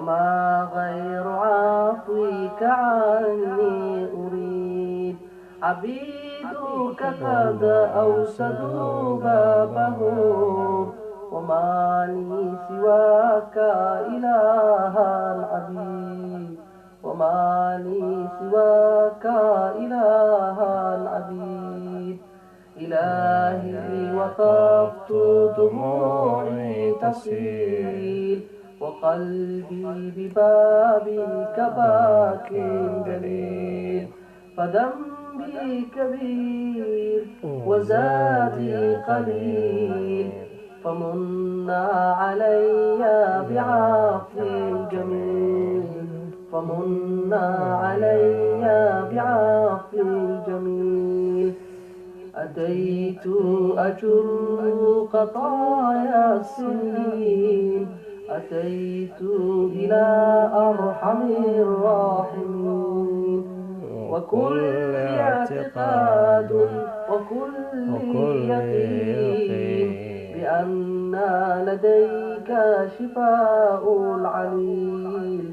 وما غير عفوك عني أريد عبيدك قد أوسدوا بابهم وما لي سواك إله العبيد وما لي سواك إله العبيد إلهي وقفت دموعي تسيل وقلبي ببابك باك دليل فذنبي كبير وزادي قليل فمن علي بعفو جميل فمن علي بعفو جميل أتيت أجر قطايا السنين أتيت إلى أرحم الراحمين وكل اعتقاد وكل يقين بأن لديك شفاء العليل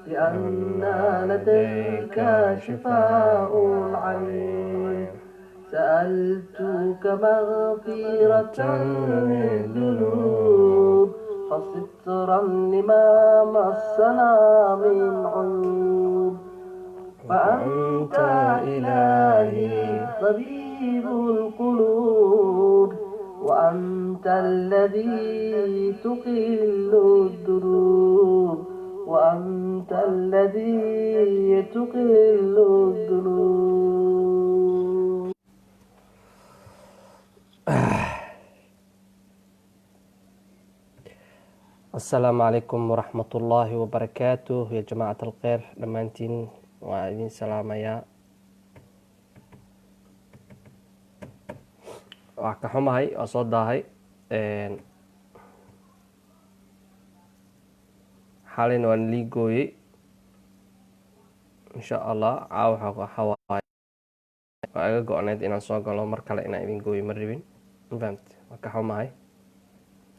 بأن لديك شفاء العليل سألتك مغفرة من ذنوب فسترا لما مسنا من عيوب فأنت إلهي طبيب القلوب وأنت الذي تقل الدروب وأنت الذي تقل الذنوب. السلام عليكم ورحمة الله وبركاته يا جماعة الخير دمانتين وعليكم السلام يا وحكحومهاي وصدهاي حالين وان ليغوي إن شاء الله عاو حواي وأجا قعنيد إنا صوغلو مركالة إنا إذن قوي مربين فهمت وحكحومهاي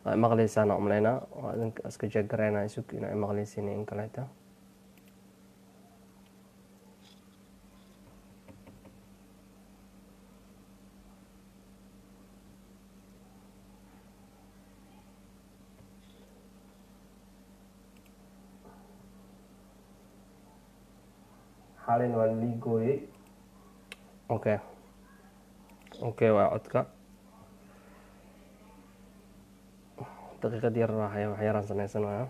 مغليسان أملينا وإذن أسكو جاقرينا يسوك إنا مغليسين إن كلايتا حالين وان ليغوي اوكي وعدك دقيقة ديال الراحة يا وحيران سنة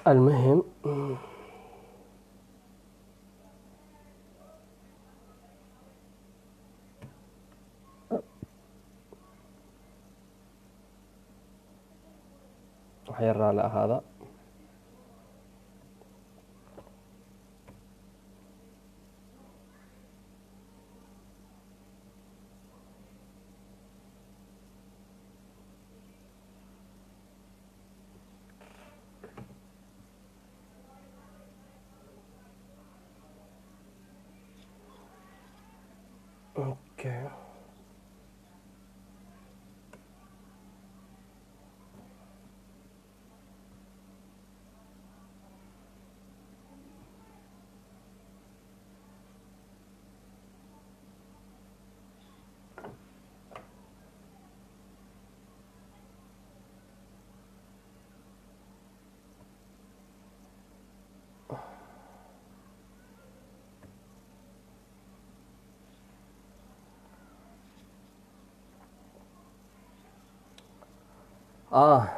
المهم وحير على هذا اوكي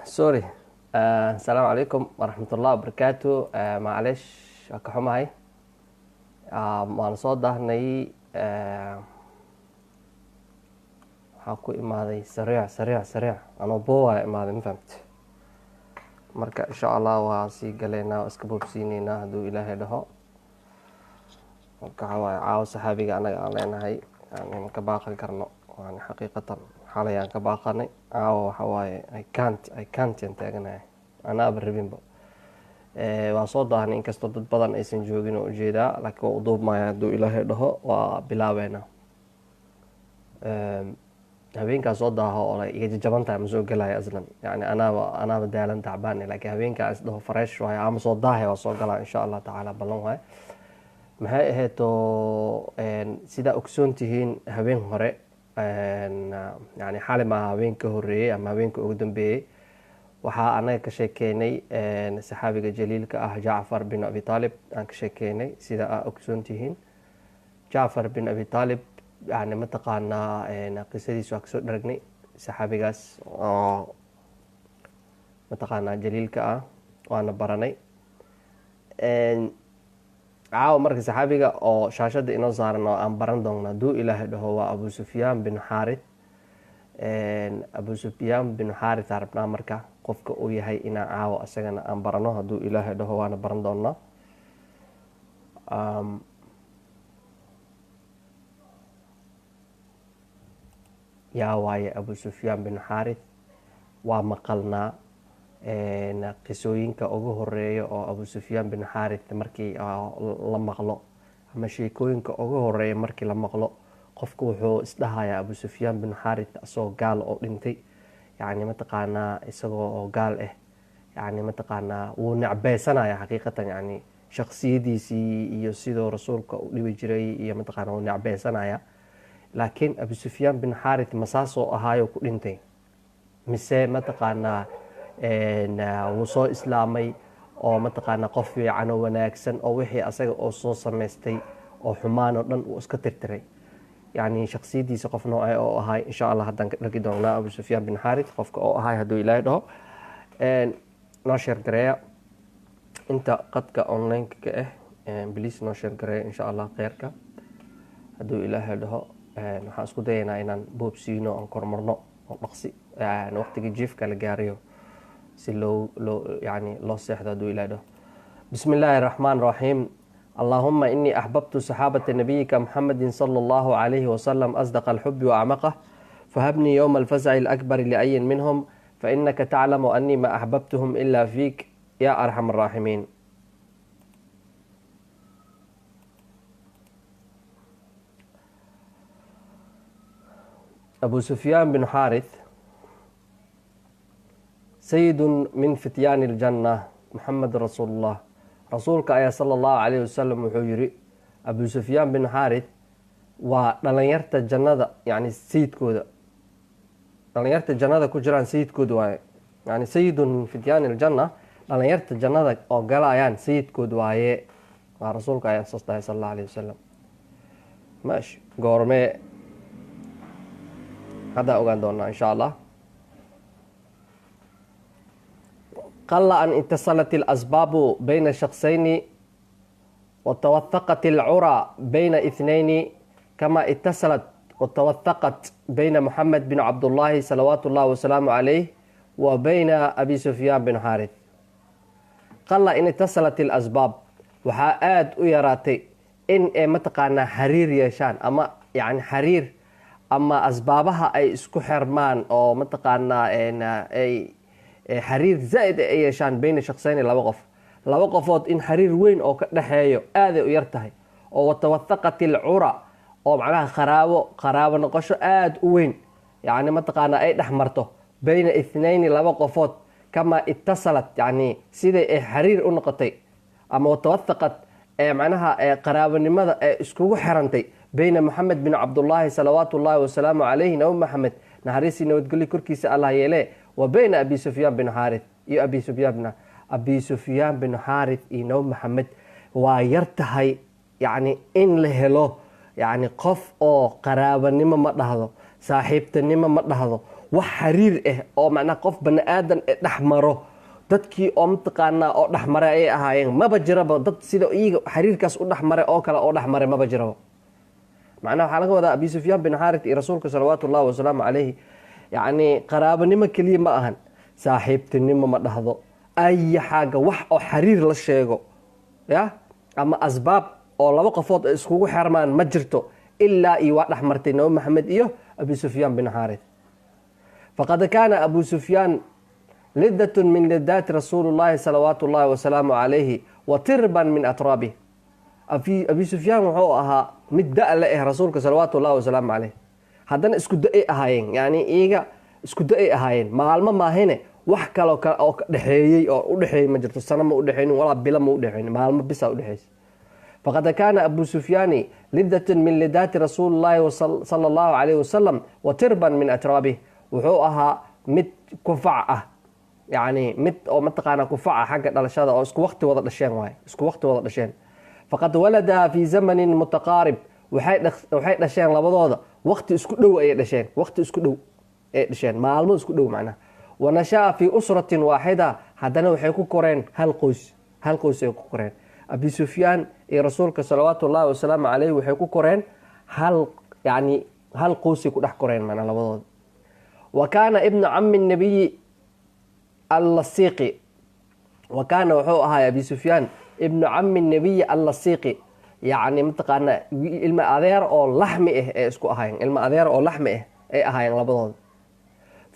سوري السلام عليكم ورحمة الله وبركاته معلش كحومهاي waan soo daahnay waxaa ku imaaday sariic anoo boowaa imaaday, ma fahamte. marka insha allah waa sii galeynaa oo iska boobsiineynaa hadduu ilaahay dhaho. marka waxaa waaye caawo saxaabiga anaga aan leenahay yani ma ka baaqan karno, yani xaqiiqatan xalay aan ka baaqanay, caawo waxa waaye I can't aan taaganahay, anaaba rabinba. waa soo daahnay inkastoo dad badan aysan joogin oo ujeedaa, laakiin waa u duubmaya hadduu ilaahay dhaho, waa bilaabeynaa. habeenkaa soo daaho oo iga jajaban tahay ma soo gelaya aslan, yani anaaba daalan tacbaan, laakiin habeenkaa is dhaho fresh waaye ama soo daahay waa soo galaa insha allah tacaala, ballan waaye. maxay ahaydoo sidaa ogsoon tihiin habeen hore, yani xali maaha habeen ka horeeyey ama habeenka ugu dambeeyey, waxaa anaga ka sheekeynay saxaabiga jaliilka ah Jacfar bin Abi Talib aan ka sheekeynay. sida aa ogsoon tihiin Jacfar bin Abi Talib yani mataqaanaa qisadiisa waa kasoo dharagnay, saxaabigaas oo mataqaanaa jaliilka ah waana baranay. caawa marka saxaabiga oo shaashada inoo saaran oo aan baran doona hadduu ilaahay dhaho waa Abu Sufyaan bin Xaarith. Abu Sufyaan bin Xaarith aan rabnaa marka qofka uu yahay inaan caawa isagana aan barano hadduu ilaahay dhaho, waana baran doonaa. yaa waaye Abu Sufyaan bin Xaarith, waa maqalnaa qisooyinka ugu horeeya oo Abu Sufyaan bin Xaarith markii la maqlo, ama sheekooyinka ugu horeeya markii la maqlo, qofku wuxuu isdhahayaa Abu Sufyaan bin Xaarith isagoo gaal oo dhintay, yani mataqaanaa isagoo oo gaal ah, yani mataqaanaa wuu necbeysanaya xaqiiqatan, yani shaksiyadiisii iyo sidoo rasuulka u dhibi jiray iyo mataqaana wuu necbeysanaya. laakiin Abu Sufyaan bin Xaarith masaasoo ahaayo ku dhintay, mise mataqaanaa wuu soo islaamay oo mataqaanaa qof fiican oo wanaagsan oo wixii asaga oo soo samaystay oo xumaan oo dhan uu iska tirtiray, yani shaksiyadiisa qof noocee oo ahay insha allah haddaan ka dhagi doonaa Abu Sufyaan bin Xaarith qofka oo ahay hadduu ilaahay dhaho. noo sheer gareeya inta qadka online-ka ka ah, please noo sheer gareeya insha allah kheyrka hadduu ilaahay dhaho. waxaan isku dayaynaa inaan boobsiino aan kormarno oo dhaqsi waqtiga jiifka la gaarayo si loo seexdo hadduu ilaahay dhaho. bismi illaahi raxmaan raxiim. اللهم إني أحببت صحابة نبيك محمد صلى الله عليه وسلم أصدق الحب وأعمقه، فهبني يوم الفزع الأكبر لأي منهم، فإنك تعلم أني ما أحببتهم إلا فيك يا أرحم الراحمين. أبو سفيان بن حارث سيد من فتيان الجنة، محمد رسول الله. rasuulka ayaa sala allahu calayhi wasalam wuxuu yiri Abu Sufyaan bin Xaarith waa dhalinyarta jannada, yani sayidkooda, dhalinyarta jannada ku jiraan sayidkooda waaye, yani sayidun min fityaani aljanna, dhalinyarta jannada oo galayaan sayidkood waaye. waa rasuulka ayaa saas dhahay sala allahu calayhi wasalam. maashi goormee haddaan ogaan doonaa insha allah. قل أن اتصلت الأسباب بين شخصين وتوثقت العرى بين اثنين، كما اتصلت وتوثقت بين محمد بن عبد الله صلوات الله وسلامه عليه وبين أبي سفيان بن حارث. قل إن اتصلت الأسباب، waxaa aad u yaraatay in ay mataqaanaa xiriir yeeshaan, ama yani xiriir ama asbaabaha ay isku xirmaan oo mataqaanaa ay xiriir zaaid ay yeeshaan bayna shakhsayni, laba qofood in xiriir weyn oo ka dhexeeyo aaday u yar tahay. oo watawahaqat ilcura, oo macnaha qaraabo noqosho aada u weyn yani mataqaanaa ay dhex marto bayna ithnayni, laba qofood, kamaa itasalat yani siday ay xiriir u noqotay, ama watawahaqat macnaha qaraabonimada ee iskugu xirantay bayna Moxamed bin Cabdullaahi salawaatu ullaahi wasalaamu calayhi, nabi maxamed naxariisii nabadgelyo korkiisa allah yeele, wa bayna Abi Sufyaan bin Xaarith iyo Abi Sufyaan bin Xaarith iyo nabi maxamed waa yar tahay, yani in la helo yani qof oo qaraabanimo ma dhahdo, saaxiibtinimo ma dhahdo, wax xiriir ah oo macnaha qof bani aadan dhex maro, dadkii oo mataqaanaa oo dhex maray ayay ahaayeen, maba jiraba dad sida iyaga xiriirkaas u dhex maray oo kale oo dhex maray maba jiraba. macnaha waxaa laga wadaa abi sufyaan bin xaarit iyo rasuulka salawaatu ullahi wasalaamu calayhi yacni qaraabanimo keliya ma ahan, saaxiibtinimo ma dhahdo, ay xaaga wax oo xiriir la sheego ya ama asbaab oo laba qofood ay iskugu xirmaan ma jirto ilaa iyo waa dhexmartay nabi maxamed iyo abi sufyaan bin xaarit. faqad kaana abu sufyaan lidatun min lidaati rasuuli llahi salawaatu ullahi wasalaamu calayhi wa tirban min atraabih. abi sufyaan wuxuu ahaa mid da' la rasuulka salawaatu ullahi wasalaamu calayh, haddana isku da-ay ahaayeen, yani iyaga isku da-ay ahaayeen, maalmo maahine wax kaloo oo ka dhexeeyey oo u dhexeeyey ma jirto, sano ma udhexeynin walaa bilo ma udhexeynin, maalmo bisa udhexeysa. faqad kaana abu sufyaani lidatun min lidaati rasuuli llahi sala allahu calayhi wasalam wa tirban min atraabih. wuxuu ahaa mid kufac ah, yani mid oo mataqaanaa kufaca xagga dhalashada oo isku waqti wada dhasheen waaye, isku waqti wada dhasheen. faqad walada fi zamanin mutaqaarib, waxay dhasheen labadooda waqti isku dhow ayay dhasheen, waqti isku dhow ayay dhasheen, maalmo isku dhow macnaha. wanasha'a fi usratin waaxida, haddana waxay ku koreen hal qoys ay ku koreen. abi sufyaan iyo rasuulka salawaatu ullahi wasalaamu calayhi waxay ku koreen hal qoysay ku dhex koreen macnaha labadooda. wa kaana ibnu cami nabiyi allasiiqi, wa kaana wuxuu ahaa abi sufyaan ibnu cami nabiyi allasiiqi, yacni mataqaanaa ilmo adeer oo laxmi ah ee isku ahaayeen, ilmo adeer oo laxmi ah ay ahaayeen labadooda.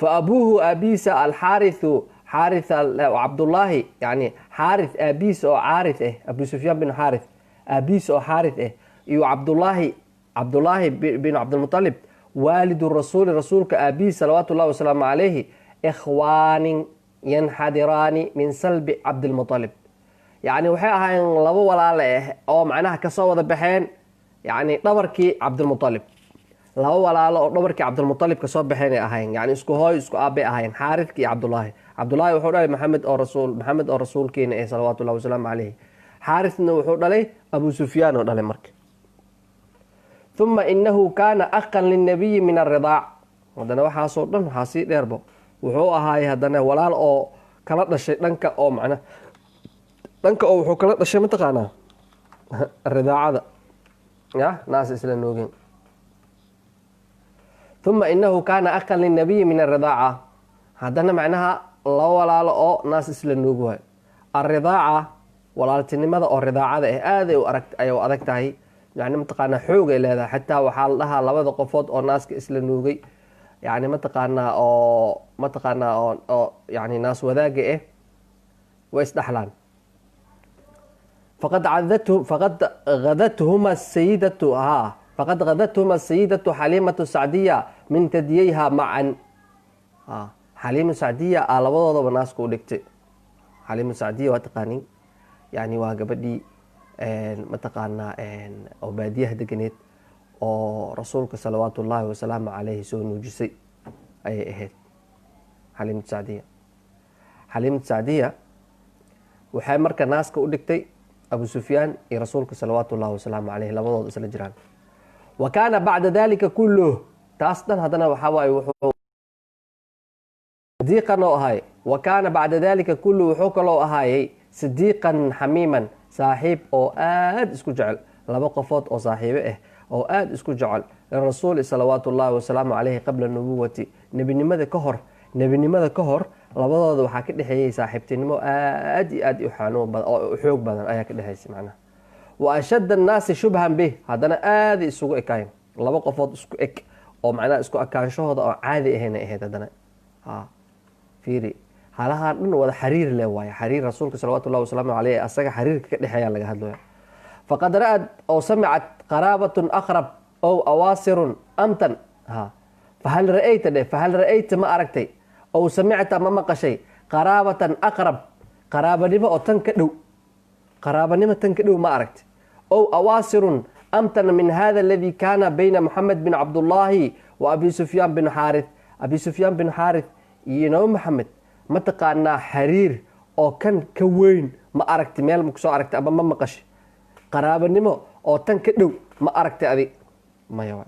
fa abuuhu aabiisa alxaariu cabdullaahi, yani xaari aabiis oo caari ah, abu sufyaan bin xaari aabiis oo xaari ah, iyo cabdullaahi bin cabdilmutalib waalidu rasuuli, rasuulka aabiis salawaatu ullahi wasalaamu calayhi, ikhwaanin yanxadiraani min salbi cabdilmutalib. yacni waxay ahaayeen labo walaale ah oo macnaha kasoo wada baxeen yani dhabarkii cabdilmutalib, laba walaalo oo dhabarkii cabdilmutalib kasoo baxeen ay ahaayeen, yani isku hooy isku aabbay ahaayeen, xaaridka iyo cabdullaahi. cabdullaahi wuxuu dhalay maxamed oo rasuulkeena ee salawaatu ullahi wasalaamu calayhi. xaaridna wuxuu dhalay abu sufyaan oo dhalay marka. uma inahu kaana aqan linabiyi min aridaac, haddana waxaasoo dhan waxaa sii dheerbo wuxuu ahaayey haddana walaal oo kala dhashay dhanka oo wuxuu kala dhashay mataqaanaa ridaacada ya naas isla noogeen. uma inahu kaana aqan linabiyi min aridaaca, haddana macnaha laba walaalo oo naas isla noogi waayo. aridaaca walaaltinimada oo ridaacada aad ay u adag tahay, yani mataqaanaa xoog ay leedahay, xataa waxaa la dhahaa labada qofood oo naaska isla noogay yani mataqaanaa oo yani naas wadaaga ah way isdhexlaan. faqad gadathuma sayidatu xaliimatu sacdiya min tadiyeyha macan. xaliima sacdiya a labadoodaba naaska u dhigtay. xaliima sacdiya waa taqaanin, yani waa gabadhii mataqaanaa oo baadiyaha deganeed oo rasuulka salawaatu ullaahi wasalaamu calayhi soo nuujisay ayay ahayd xaliimatu sacdiya. xaliimatu sacdiya waxay marka naaska u dhigtay abu sufyaan iyo rasuulka salawaatu ullahi wasalaamu calayhi, labadooda isla jiraan. wa kaana bacda dalika kulluh, taas dhan haddana waxaa waaye wuxuu sadiiqan oo ahaay. wa kaana bacda dalika kulluh wuxuu kaloo ahaayey sadiiqan xamiiman, saaxiib oo aada isku jecel, laba qofood oo saaxiibo ah oo aada isku jecel lirasuuli salawaatu ullaahi wasalaamu calayhi qabla nubuwati, nebinimada ka hor labadooda waxaa ka dhexeeyey saaxiibtinimo aad iyo aad oo xoog badan ayaa ka dhexeysay macnaha. wa ashadda annaasi shubhan bih, haddana aada isugu ekaayeen, laba qofood isku eg oo macnaha isku ekaanshahooda oo caadi ahayna ahayd. haddana fiiri halahaan dhan wada xariir leh waaye, xariir rasuulka salawatu ullahi wasalaamu calayhi asaga xariirka ka dhexeeya laga hadlaya. faqad ra'ad oo samicat qaraabatun aqrab ow awaasirun amtan. fahal ra'ayta ma aragtay, ow samicta ma maqashay, qaraabatan aqrab, qaraabanimo oo tan ka dhow, qaraabanimo tan ka dhow ma aragtay, ow awaasirun amtan min hada aladi kaana bayna moxamed bin cabdullaahi wa abi sufyaan bin xaarith. abi sufyaan bin xaarith iyo nabi maxamed mataqaanaa xariir oo kan ka weyn ma aragtay, meel ma kusoo aragtay ama ma maqashay, qaraabanimo oo tan ka dhow ma aragtay adig maya.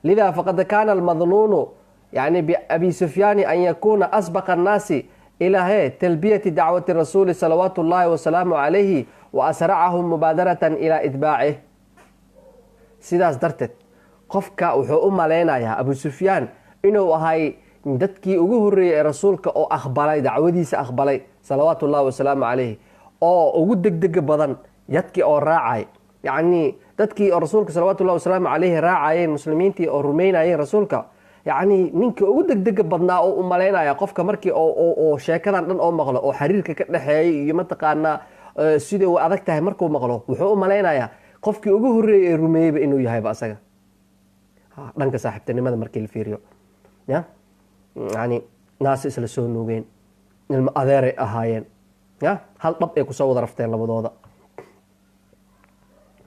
lidaa faqad kaana almadnuunu yani biabi sufyaani an yakuuna asbaqa annaasi ilaa talbiyati dacwati rasuuli salawaatu ullaahi wasalaamu calayhi wa asracahum mubaadaratan ilaa itbaacih. sidaas darteed qofka wuxuu u malaynayaa Abu Sufyaan inuu ahay dadkii ugu horeeyay rasuulka oo aqbalay dacwadiisa aqbalay salawaatullaahi wasalaamu calayhi oo ugu degdeg badan yadkii oo raacay yani dadkii oo rasuulka salawaatullaahi wasalaamu calayhi raacayeen muslimiintii oo rumeynayeen rasuulka yani ninka ugu degdeg badnaa oo u malaynaya qofka markii oo sheekadan dhan oo maqlo oo xiriirka ka dhaxeeyay iyo mataqaana sidoo uu adag tahay markuu maqlo wuxuu u malaynayaa qofkii ugu horeeyay ee rumeeyay inuu yahay ba asaga dhanka saaxiibtinimada markii la fiiriyo ya yani naas isla soo nuugeen ilma adeeray ahaayeen ya hal dhab ay ku soo wada rafteen labadooda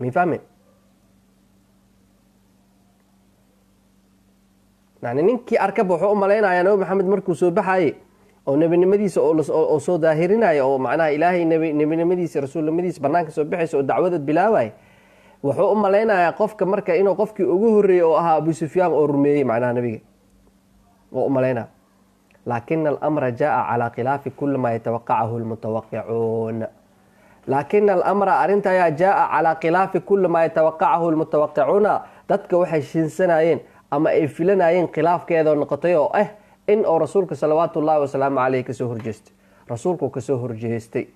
mi fahmeen yani ninkii arkaba wuxuu u malaynayaa nabi maxamed markuu soo baxayay oo nebinimadiisa oo soo daahirinaya oo macnaha ilaahay nebinimadiisa rasuulnimadiisa banaanka soo baxaysa oo dacwadood bilaabay wuxuu u malaynayaa qofka marka inuu qofkii ugu horeeyay oo ahaa Abu Sufyaan oo rumeeyay macnaha nabiga oo u malaynaa لكن الأمر جاء على خلاف كل ما يتوقعه المتوقعون لكن الأمر أرنتا جاء على خلاف كل ما يتوقعه المتوقعون dadka waxay shiinsanayeen ama ay filanayeen khilaafkeeda noqotayo in oo rasuulka salawaatullaahi wasalaamu calayhi ka soo horjeestay rasuulku ka soo horjeestay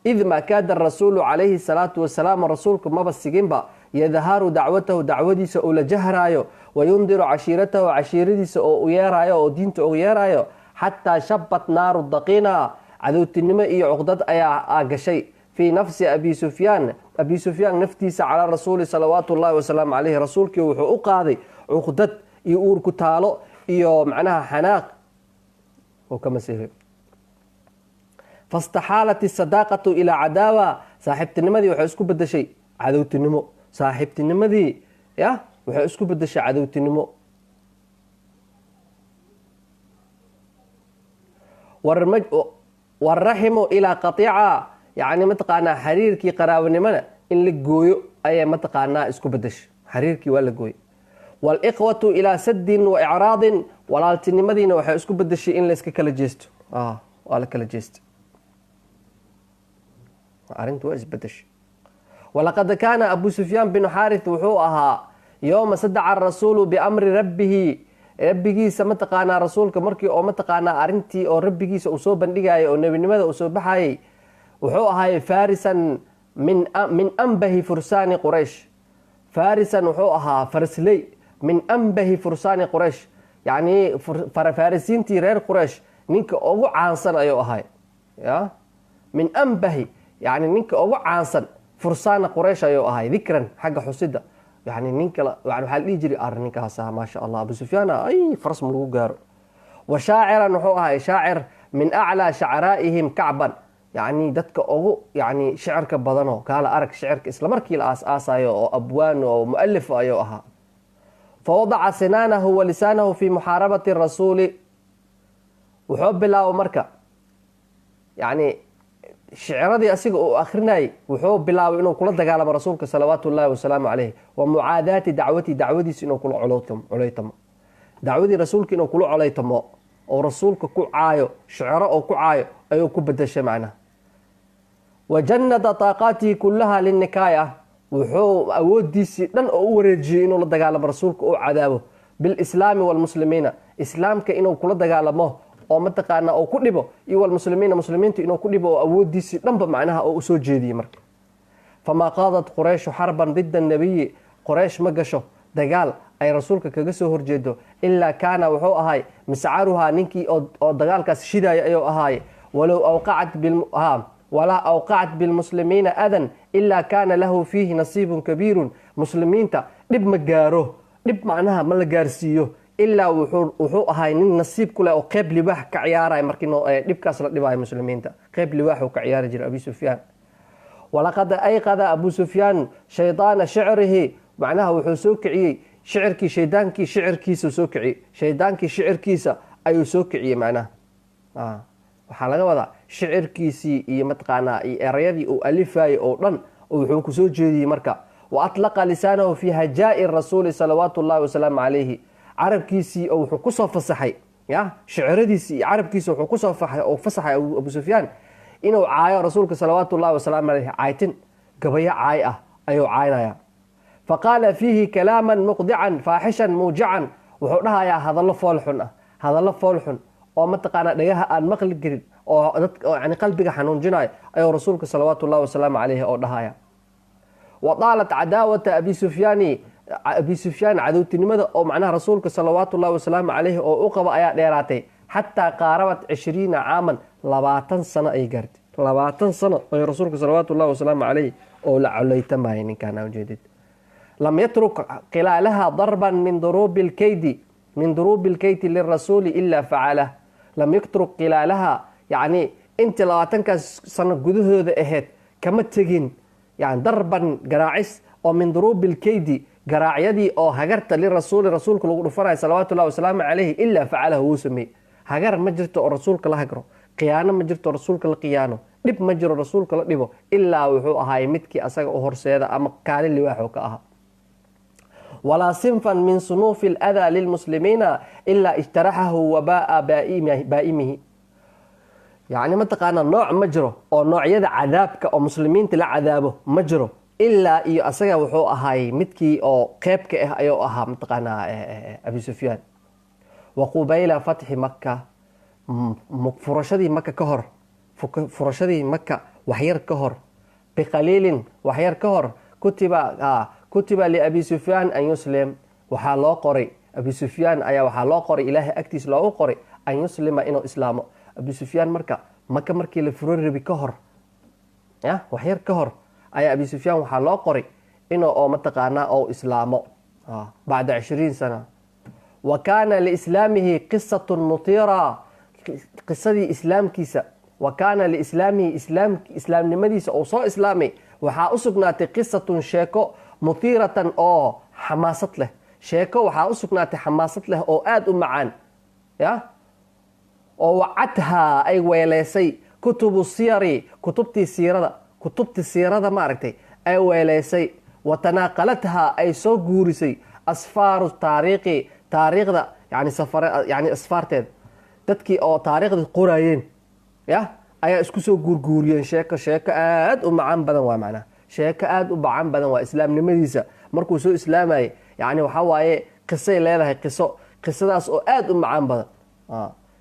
إذ ما كاد الرسول عليه الصلاة والسلام رسولك ما بسجنبا يظهر دعوته دعوديس أو لجهرايو وينذر عشيرته عشيرتيس أو يرايو أو دينته أو يرايو حتى شبت نار الدقينة عدو النماء عقدت أي شيء في نفس أبي سفيان نفتيس على الرسول صلوات الله وسلام عليه رسولك وحقوق هذه عقدت يقول كتالو معناها حناق وكما سيري فاستحالت الصداقة إلى عداوة صاحبتنمدي waxay isku bedeshay cadawtinimo saaxiibtinimadii waxay isku bedeshay cadawtinimo والرحم إلى قطيعة يعني متقانا xiriirkii qaraabanimada in la gooyo ayay mataqaanaa isku bedesh xiriirkii waa la gooy والإخوة إلى سد وإعراض walaaltinimadiina waxay isku bedeshay in la iska kala jeesto waa la kala jeesto أرنت وإسبتش ولقد كان أبو سفيان بن حارث وحوءها يوم صدع الرسول بأمر ربه سمتقانا رسولك مركي أو متقانا أرنتي أو ربه سأصوب بندقاي أو نبي نماذا أصوب بحاي وحوءها فارسا من أنبه فرسان قريش فارسا وحوءها فرسلي من أنبه فرسان قريش يعني فارسين تيرير قريش نينك أو عانسان أيوهاي من أنبه يعني نينك أو عانسان فرسان قريش أيوهاي ذكرا حق حسيدة يعني نينك يعني حال يجري نينك هسا ما شاء الله أبو سفيان أي فرس ملو قارو وشاعرا وحوها شاعر من أعلى شعرائهم كعبا يعني دتك أو يعني شعرك بدنه قال أرك شعرك إسلامركي الأساس أيو أبوان ومؤلف أيوها فوضع سنانه ولسانه في محاربة الرسول وحب الله ومركا يعني شعردي أسيق أخرناي وحب الله إنه كل دجال رسولك صلوات الله وسلامه عليه ومعاداة دعوتي إنه كل عليتم دعوتي رسولك إنه كل عليتم أو رسولك كل عايو شعراء أو كل عايو أيو كبدش معنا وجند طاقاته كلها للنكاية وحو أوديسي لن أورجي إنه لدجال رسولك أو عذابه بالإسلام والمسلمين إسلام كإنه كل دجال مه أو متقانا أو كلبه إيوه المسلمين إنه كلبه أوديسي لنبا معناها أو أسود جدي مرك فما قاضت قريش حربا ضد النبي قريش مقشو دجال أي رسولك كجسه هرجده إلا كان وحو أهاي مسعرها نينكي أو دجال كاس شداي أيو أهاي ولا أوقعت بالمسلمين أذى إلا كان له فيه نصيب كبير مسلمين لب مجاره لب معناها ملجارسيه إلا وحو أهاي نصيب كله أو قيب لواح كعيارة مركينو لب كسر لواح مسلمين قيب لواح وكعيارة جر أبي سفيان ولقد أيقظ أبو سفيان شيطان شعره معناها وحو سوكعي شعركي شيطانكي شعركيس سوكعي شيطانكي شعركيس أي سوكعي معناها waxaa laga wadaa shicirkiisii iyo mataqaanaa iyo erayadii uu alifayay oo dhan oo wuxuu ku soo jeediyay marka wa atlaqa lisaanahu fi hajaa'i rasuuli salawaatullaahi wasalaamu calayhi carabkiisii oo wuxuu ku soo fasaxay shiciradiisii iyo carabkiisii wuxuu ku soo fasaxay Abu Sufyaan inuu caayo rasuulka salawaatullaahi wasalaamu calayhi caaytin gabayo caay ah ayuu caaynayaa faqaala fiihi kalaaman muqdican faaxishan muujican wuxuu dhahayaa hadallo foolxun ah, hadallo foolxun oo mataqaanaa dhagaha aan maqli karin oo yani qalbiga xanuunjinayo ayuu rasuulka salawaatu ullahi wasalaamu calayhi oo dhahaya. wa daalat cadaawata abi sufyaan cadowtinimada oo macnaha rasuulka salawaatu ullahi wasalaamu calayhi oo u qaba ayaa dheeraatay xataa qaarabat 20 caaman 20 sano ay gaartay. 20 sano ayuu rasuulka salawaatu ullahi wasalaamu calayhi oo la coleytamaya ninkaan ujeedid. lam yatruk khilaalaha darban min duruubi lkeyti lirasuuli ila facalah. lam yatruk khilaalaha yani intii 20kaas sano gudahooda ahayd kama tegin yani darban garaacis oo min duruubi lkeydi garaacyadii oo hagarta lirasuuli rasuulka lagu dhufanayo salawaatu ullahi wasalaamu calayhi ilaa facalahu wuu sameeyey. hagar ma jirto oo rasuulka la hagro, khiyaano ma jirto oo rasuulka la khiyaano, dhib ma jiro rasuulka la dhibo ilaa wuxuu ahaay midkii asaga u horseeda ama kaalin liwaaxu ka ahaa. walaa sinfan min sunuufi aladaa lilmuslimiina ilaa ijtaraxahu wabaa'a baa'imihi. yacni mataqaanaa nooc ma jiro oo noocyada cadaabka oo muslimiinta la cadaabo ma jiro ilaa iyo asaga wuxuu ahaay midkii oo qeybka ah ayuu ahaa mataqaanaa abi sufyaan. wa qubayla fatxi maka, furashadii maka ka hor, furashadii maka waxyar ka hor, biqaliilin waxyar ka hor, kutiba liabi sufyaan an yuslim, waxaa loo qoray abi sufyaan ayaa waxaa loo qoray ilaahay agtiis loogu qoray an yuslima inuu islaamo. abi sufyaan marka maka markii la furo rabi ka hor waxyar ka hor ayaa abi sufyaan waxaa loo qoray inuu oo mataqaanaa oo islaamo bacda 20 sana. wa kaana liislaamihi qisatun mutiira, qisadii islaamkiisa wa kaana liislaamihi islaamnimadiisa oo soo islaamay waxaa u sugnaatay qisatun sheeko mutiiratan oo xamaasad leh, sheeko waxaa u sugnaatay xamaasad leh oo aada u macaan oo wacadhaa ay weeleysay kutubu siyari, kutubtii siirada maaragtay ay weeleysay. wa tanaaqalathaa ay soo guurisay asfaaru taariikhda yani asfaarteed, dadkii oo taariikhda qoraayeen ayaa isku soo guurguuriyeen sheeko aada u macaan badan waa macnaha sheeko aada u macaan badan waa islaamnimadiisa markuu soo islaamayay. yani waxaa waaye qisay leedahay qisadaas oo aada u macaan badan.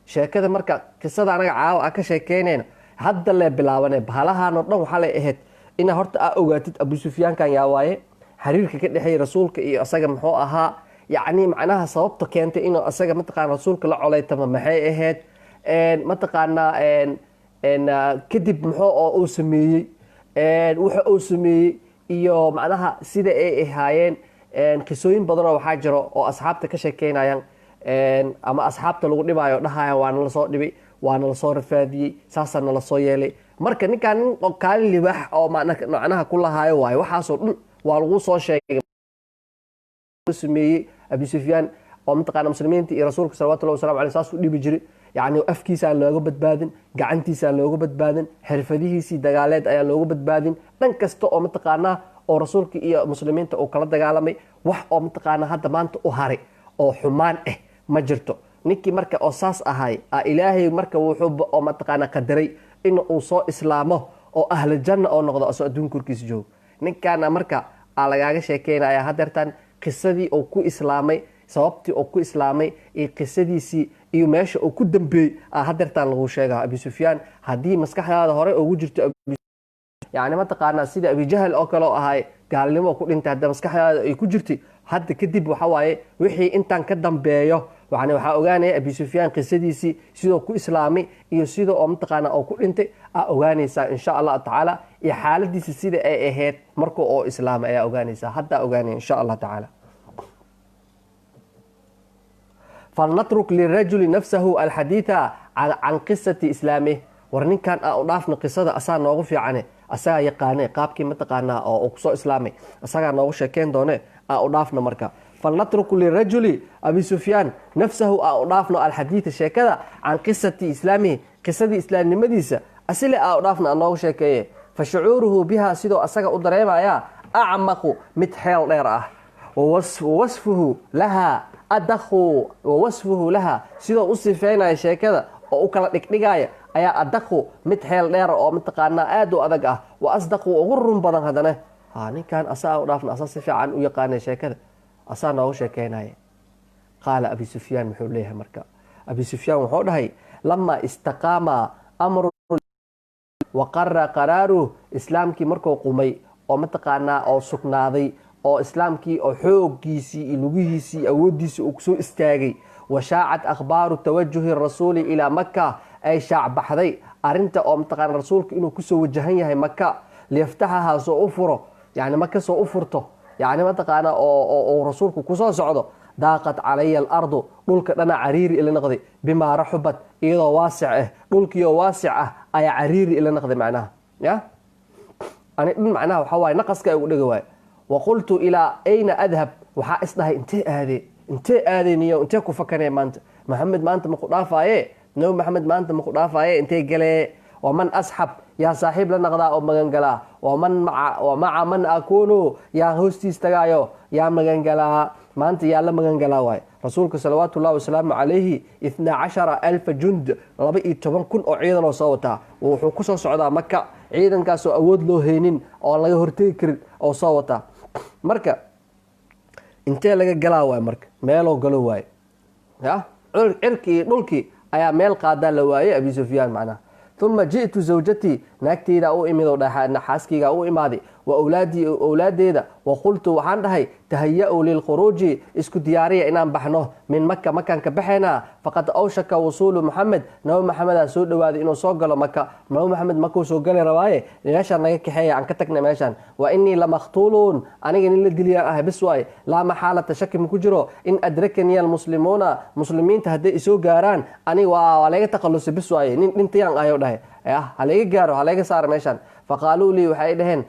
sheekada marka qisada anaga caawa ka sheekeynayna hadda lee bilaabane bahalahaan oo dhan waxaa lay ahayd inaa horta aa ogaatid abu sufyaankan yaa waaye, xiriirka ka dhexeeyay rasuulka iyo asaga muxuu ahaa, yacni macnaha sababta keentay inuu asaga mataqaana rasuulka la coleytama maxay ahayd, mataqaanaa kadib muxuu oo uu sameeyey, waxa uu sameeyey iyo macnaha sida ay ahaayeen. qisooyin badanoo waxaa jiro oo asxaabta ka sheekeynayaan ama asxaabta lagu dhibaayo dhahaya waa nala soo dhibay, waa nala soo rafaadiyey, saasaa nala soo yeelay. marka ninkaan nin kaalin libaax oo macnaha ku lahaayo waayo, waxaasoo dhan waa lagu soo sheegay sameeyey abi sufyaan oo mataqaana muslimiinta iyo rasuulka salawatullahi wasalamu alayhi saas u dhibi jiray. yacni afkiisaan looga badbaadin, gacantiisaan looga badbaadin, xirfadihiisii dagaaleed ayaan looga badbaadin, dhan kasta oo mataqaanaa oo rasuulka iyo muslimiinta uu kala dagaalamay. wax oo mataqaanaa hadda maanta u haray oo xumaan ah ma jirto. ninkii marka oo saas ahay ilaahay marka wuxuu oo mataqaanaa qadaray in uu soo islaamo oo ahla janna oo noqdo asoo adduun korkiisa joogo. ninkaana marka lagaaga sheekeynaya hadeertan qisadii uu ku islaamay, sababtii uu ku islaamay iyo qisadiisii iyo meesha uu ku dambeeyey hadeertan lagu sheega. abi sufyaan haddii maskaxdaada hore ugu jirto yani mataqaanaa sida abijahal oo kale oo ahay gaalnimo ku dhintay, hadda maskaxdaada ay ku jirtay, hadda kadib waxa waaye wixii intaan ka dambeeyo yani waxaa ogaanaya abi sufyaan qisadiisii sidoo ku islaamay iyo sida oo mataqaanaa oo ku dhintay ogaanaysaa insha allah tacaala, iyo xaaladiisa sida ay ahayd marka oo islaamay ayaa ogaanaysaa, haddaa ogaanaya insha allah tacaala. falnatruk lirajuli nafsahu alxadiida can qisati islaamih. war ninkan u dhaafna qisada asaa noogu fiicane, asagaa yaqaane qaabkii mataqaanaa oo kusoo islaamay, asagaa noogu sheekeyn doone u dhaafna marka. falnatruku lirajuli abi sufyaan nafsahu u dhaafno alxadiida sheekada can qisati islaamihi, qisadii islaamnimadiisa asile u dhaafna anoogu sheekeeye. fa shucuuruhu biha sidoo asaga u dareemaya acmaqu mid xeel dheer ah, wawasfuhu laha adakhu, wawasfuhu laha sidoo u sifeynaya sheekada oo u kala dhigdhigaya ayaa adakhu mid xeel dheer oo mataqaanaa aada u adag ah, wa asdaqu ugu run badan haddana ninkan asaa u dhaafna asaa si fiican u yaqaanay sheekada asaa nooga sheekeynaya. qaala abi sufyaan muxuu leeyahay marka abi sufyaan wuxuu dhahay lama istaqaama amru waqara qaraaruh islaamkii markuu qumay oo mataqaanaa oo sugnaaday oo islaamkii oo xoogiisii iyo lugihiisii awoodiisii uu kusoo istaagay washaacat akhbaaru tawajuhi rasuuli ilaa maka ay shaacbaxday arinta oo mataqaana rasuulka inuu kusoo wajahan yahay maka liyaftaxahaa soo u furo yani maka soo u furto yani mataqaana oo rasuulku kusoo socdo daaqat calaya alardu dhulka dhana cariiri ila noqday bimaa raxubat iyadoo waasic ah dhulkiioo waasic ah ayaa cariiri ila noqday macnaha ya ani dhan macnaha waxaa waaye naqaska ugu dhega waaye waqultu ilaa ayna adhab waxaa isdhahay intee aadeyniyo intee ku fakanee maanta maxamed maanta maku dhaafaaye nabi maxamed maanta maku dhaafaaye intee galee waman asxab yaa saaxiib la naqdaa oo magangalaa wamaca man akuunu yaa hoostiis tagaayo yaa magangalaa maanta yaa la magangalaa waay rasuulka salawaatu ullahi wasalaamu calayhi 12,000 jund 12,000 oo ciidan oo soo wataa wuxuu kusoo socdaa maka ciidankaasoo awood loo haynin oo laga hortegi karin oo soo wataa marka intee laga galaa waay marka meeloo galo waaye cirkii dhulkii ayaa meel qaadaa la waayey abi sufyaan macnaha uma ji'tu zawjatii naagteyda u imid oo xaaskeyga u imaaday wa awlaadii awlaadeeda waqultu waxaan dhahay tahaya-u lilkhuruuji isku diyaariya inaan baxno min maka makaan ka baxaynaa faqad awshaka wusuulu maxamed nabi maxamedaa soo dhawaaday inuu soo galo maka nabi maxamed makuu soo gali rabaaye meeshaan naga kaxeeya aan ka tagna meeshaan wa inii lamaktuluun aniga nin la diliyaan ahay bis waaye laa maxaalata shaki maku jiro in adrakaniya almuslimuuna muslimiinta hadday isoo gaaraan aniga waa laga takhalusay bis waaye nin dhintayaan ayo dhahay halaga gaaro halaga saara meeshaan faqaaluu lii waxay dhaheen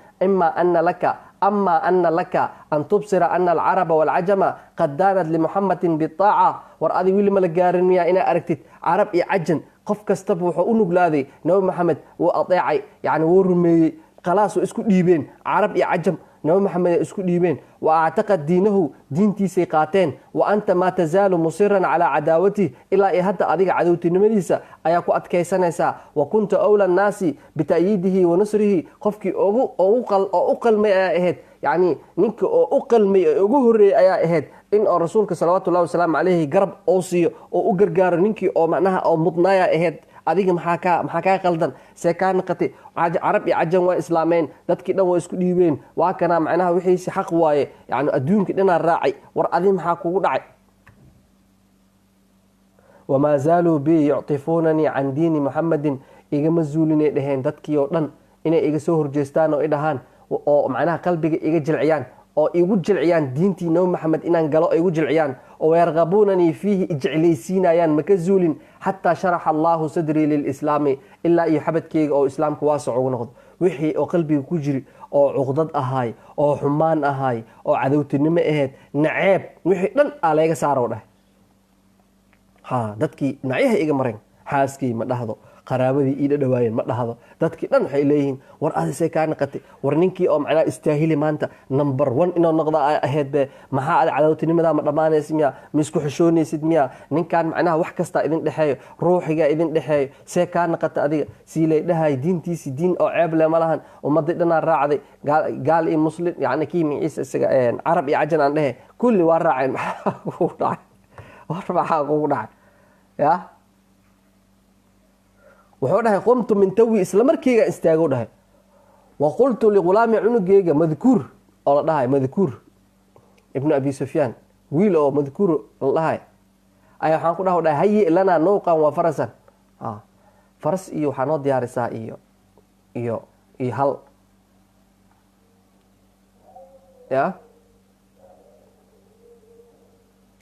ama ana laka an tubsira ana alcaraba waalcajama qad daanat limuxamadin bitaaca war adi wili mala gaarin miyaa inaa aragtid carab iyo cajan qof kastaba wuxuu u nuglaaday nabi maxamed wuu adeecay yani wuu rumeeyey khalaas waa isku dhiibeen carab iyo cajam nabi maxamed isku dhiibeen wa actaqad diinahu diintiisay qaateen wa anta maa tazaalu musiran calaa cadaawatih ilaa iyo hadda adiga cadowtinimadiisa ayaa ku adkaysanaysaa wa kunta awla nnaasi bita'yiidihi wa nusrihi qofkii u qalmay ayaa ahayd yani ninka oo u qalmay ee ugu horreeyey ayaa ahayd in oo rasuulka salawaatu ullahi wasalaamu calayhi garab oo siiyo oo u gargaaro ninkii oo macnaha oo mudnaaya ahayd adiga maxaa kaa qaldan see kaa naqatay carab iyo cajan waa islaameen dadkii dhan waa isku dhiibeen waa kanaa macnaha wixiisi xaq waaye yani adduunkii dhanaa raacay war adi maxaa kugu dhacay wamaa zaaluu bi yuctifuunanii can diini muxamadin igama zuulinay dhaheen dadkii oo dhan inay iga soo horjeestaan oo idhahaan oo macnaha qalbiga iga jilciyaan oo igu jilciyaan diintii nabi maxamed inaan galo igu jilciyaan oo yarqabuunanii fiihi ijeclaysiinayaan maka zuulin xataa sharaxa allaahu sadrii lilislaami ilaa iyo xabadkeyga oo islaamka waasac ugu noqdo wixii oo qalbiga ku jiri oo cuqdad ahaay oo xumaan ahaay oo cadowtinimo ahayd naceeb wixii dhan aa layga saaro dhahay dadkii dhinacyaha iga marayn xaaskii ma dhahdo qaraabadii ii dhadhawaayeen ma dhahdo dadkii dhan waxay leeyihiin war adisay kaa naqatay war ninkii oo macnaha istaahili maanta number 1 inoo noqda ahayd be maxaa ad cadowtinimadaa ma dhammaanaysa miya ma isku xishoonaysid miya ninkan macnaha wax kastaa idin dhexeeyo ruuxigaa idin dhexeeyo see kaa naqata adiga sii lay dhahay diintiisi diin oo ceeb le ma lahan ummadii dhanaa raacday gaal iyo muslim yani kii miciisa isaga carab iyo cajan aan dhehe kulli waa raaceen maxaa kugu dhacay war maxaa kugu dhacay ya wuxuu dhahay qumtu min tawi isla markeyga istaago dhahay wa qultu ligulaami cunugeyga madkuur oo la dhahay madkuur ibnu abi sufyaan wiil oo madkuur la dhahay ayaa waxaan ku dhahay hayi lanaa nuuqan wa farasan faras iyo waxaa noo diyaarisaa iyo hal ya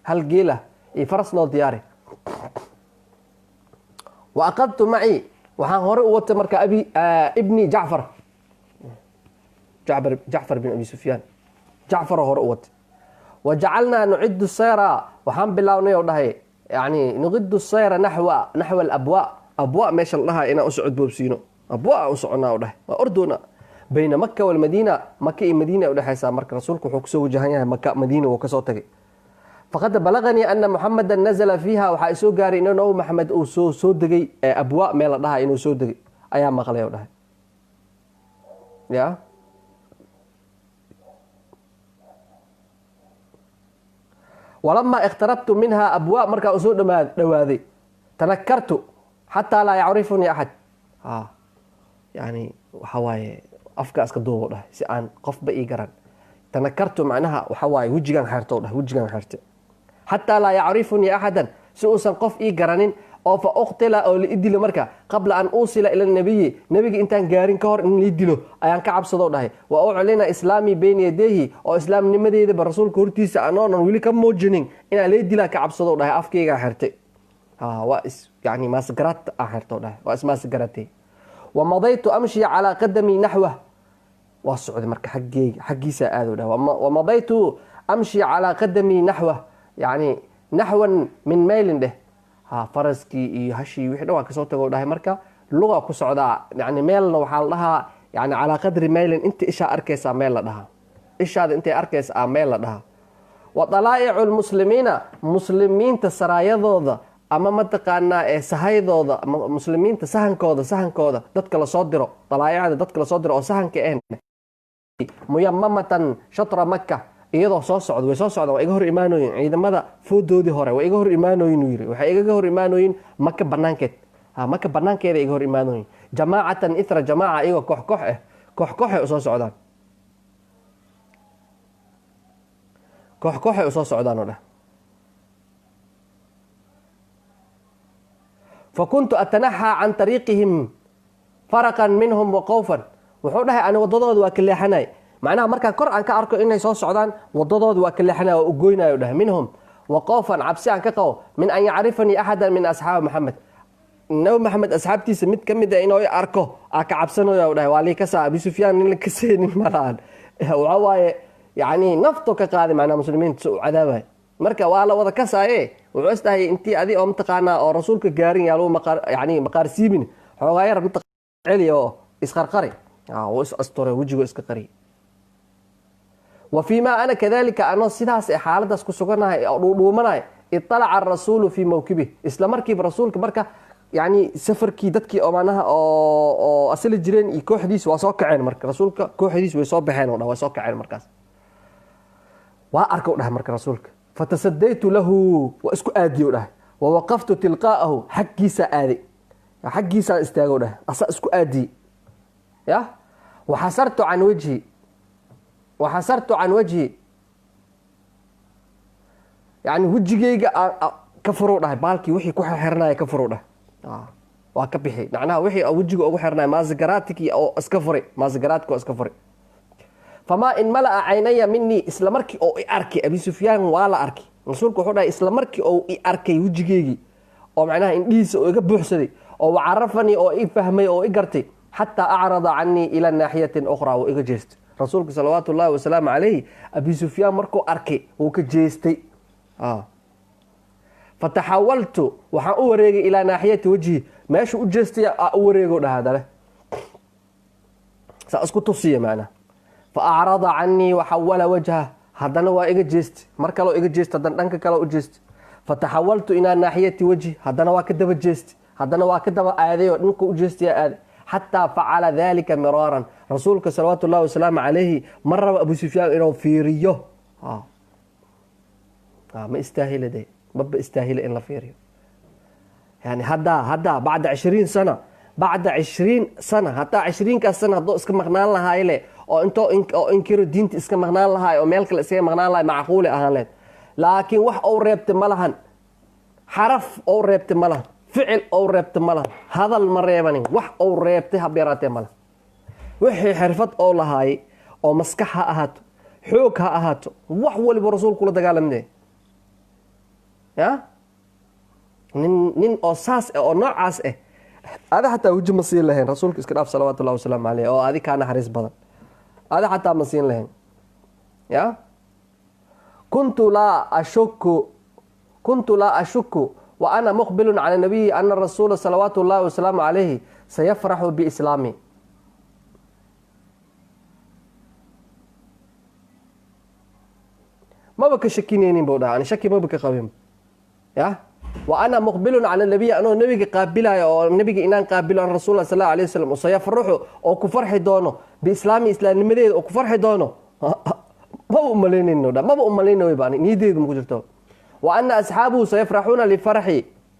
hal geela iyo faras noo diyaari wa aqadtu macii waxaan hore u watay marka ibni jacfar bin abi sufyaan jacfaroo hore u watay wa jacalnaa nucidu sayra waxaan bilownay oo dhahay yani nuqidu sayra naxwa alabwa meesha la dhahay inaan u socod boobsiino abwa u soconaa oo dhahay waa ordoona bayna maka walmadiina maka iyo madiina udhexaysaa marka rasuulku wuxuu kusoo wajahan yahay maka madiina wuu kasoo tagay faqad balaganii ana muxameda nazla fiiha waxaa isoo gaaray in nabi maxamed uu soo degay abwa meel la dhahay inuu soo degay ayaa maqlay oo dhahay ya walamaa iqtarabtu minhaa abwaab markaa usoo dhawaaday tanakartu xataa laa yacrifunii axad yani waxa waaye afka iska duubo dhahay si aan qofba ii garan. tanakartu macnaha waxa waaye wejigaan xeerto dhahay, wejigaan xeerte xataa laa yacrifunii axadan si uusan qof ii garanin oo fa uqtila oo la idilo marka qabla an uusila ila nabiyi nabiga intaan gaarin ka hor in la dilo ayaan ka cabsado dhahay. wa uclina islaamii bayna yadeehi oo islaamnimadeedaba rasuulka hortiisa anoonan weli ka muujinin inaan la dilaa ka cabsado dhahay. afkaygaa xirtay waa yani maasgaraad aan xirto dhahay, waa ismaasgaratay. wamadaytu amshi calaa qadamii naxwah waa socday marka xaggiisa aado dhahay. wamadaytu amshi calaa qadamii naxwah yani naxwan min maylin dheh faraskii iyo hashii wixii dhan waa kasoo tago dhahay. marka luga ku socdaa yani meelna waxaa la dhahaa yani calaa qadri maylin inta ishaa arkaysaa meel la dhahaa, ishaada intay arkaysa meel la dhahaa. wa dalaa'icu lmuslimiina muslimiinta saraayadooda ama mataqaanaa sahaydooda muslimiinta sahankooda dadka lasoo diro, dalaa'icda dadka lasoo diro oo sahanka ahayn muyamamatan shatra maka iyadoo soo socda way soo socdaan waa iga hor imaanooyin ciidamada foodoodii hore way iga hor imaanooyin uu yiri waxay igaga hor imaanooyin maka banaankeed maka banaankeeda iga hor imaanooyin jamaacatan ithra jamaaca iyagoo koox u soo socdaan koox u soo socdaan oo dhah. fakuntu atanaxaa can tariiqihim faraqan minhum waqowfan wuxuu dhahay ani wadadooda waa ka leexanay macnaha markaan kor aan ka arko inay soo socdaan wadadooda waa ka leexanay oo u goynayo dhahay minhum waqowfan cabsi aan ka qabo min an yacrifanii axadan min asxaabi maxamed nabi maxamed asxaabtiisa mid ka mid a inuu arko aa ka cabsanayo dhahay waa lii kasaa abi sufyaan in la kaseenin malahan waxa waaye yani nafto ka qaaday macnaha muslimiinta si u cadaabay marka waa la wada kasaaye wuxuu isdahay intii adi oo mataqaanaa oo rasuulka gaarin yaa lagu maqaar siibin xoogaa yar celi oo isqarqari wuu is asturay wejigo iska qari. wa fii maa ana kadalika anoo sidaas xaaladaas ku suganahay oo dhuudhuumanahay iطalaca arasuulu fii mawkibih isla markiiba rasuulka marka yani safarkii dadkii oo macnaha oo asali jireen iyo kooxdiis waa soo kaceen marka rasuulka kooxdiis way soo baxeen oo dhan way soo kaceen markaas waa arka u dhahay marka rasuulka fatasadaytu lahu waa isku aadiyo dhahay wawaqaftu tilqaa'ahu xaggiisaa aaday xaggiisaan istaago dhahay asaa isku aadiyey ya waxasartu can wajhi yani wejigayga ka furo dhahay baalkii wixii ku xirnaya ka furo dhahay waa ka bixi macnaha wixii wejiga ugu xirnaya maasgaraatikii oo iska furay maasgaraatka oo iska furay. famaa in mala'a caynaya minii isla markii oo i arkay abi sufyaan waa la arkay rasuulku wuxuu dhahay isla markii oo i arkay wejigeygii oo macnaha indhihiisa oo iga buuxsaday oo wacarafanii oo i fahmay oo i gartay xataa acrada canii ila naaxiyatin ukhraa wuu iga jeestay rasuulka salawaatu ullahi wasalaamu calayhi abi sufyaan markuu arkay wuu ka jeestay. fataxawaltu waxaan u wareegay ilaa naaxiyati wajhi meeshu u jeestay u wareego dhahadale saa isku tusiya macnaha faacrada canii waxawala wajha haddana waa iga jeestay mar kaleo iga jeestay haddana dhanka kale u jeestay fataxawaltu ilaa naaxiyati wajhi haddana waa ka daba jeestay haddana waa ka daba aaday oo dhanka u jeestaya aaday xataa facala dalika miraaran rasuulka salawaatu ullahi wasalaamu calayhi mar raba abu sufyaan inuu fiiriyo ma istaahila de maba istaahila in la fiiriyo yani haddaa bacda 20 sana hataa 20kaas sana haddoo iska maqnaan lahayle oo inkiro diinta iska maqnaan lahaay oo meel kale iskaga maqnaan lahay macquuli ahaan leed laakiin wax ou reebtay ma lahan xaraf ou reebtay ma lahan ficil ou reebtay ma lahan hadal ma reebanin wax ou reebtay habeeraatee ma lahan wixii xirfad oo lahaayay oo maskax ha ahaato xoog ha ahaato wax waliba rasuulkula dagaalamne ya nin oo saas oo noocaas ada xataa weji ma siin lahayn rasuulka iska dhaaf salawaatu ullahi wasalaamu caleyh oo adi kaa naxariis badan ada xataa ma siin lahayn ya kuntu laa ashuku wa ana muqbilun cala nabiyi ana rasuula salawaatu ullahi wasalaamu calayhi sayafraxu biislaami maba ka shakinaynin buu dhaha ani shaki maba ka qabin ya wa ana muqbilun cala nabiy anoo nabiga qaabilayo oo nabiga inaan qaabilo an rasuulullah sallallahu alayhi wasallam oo sayafraxu oo ku farxi doono biislaami islaamnimadeeda oo ku farxi doono maba umaleynayno baan niyadeedu ma ku jirto wa anna asxaabuhu sayafraxuuna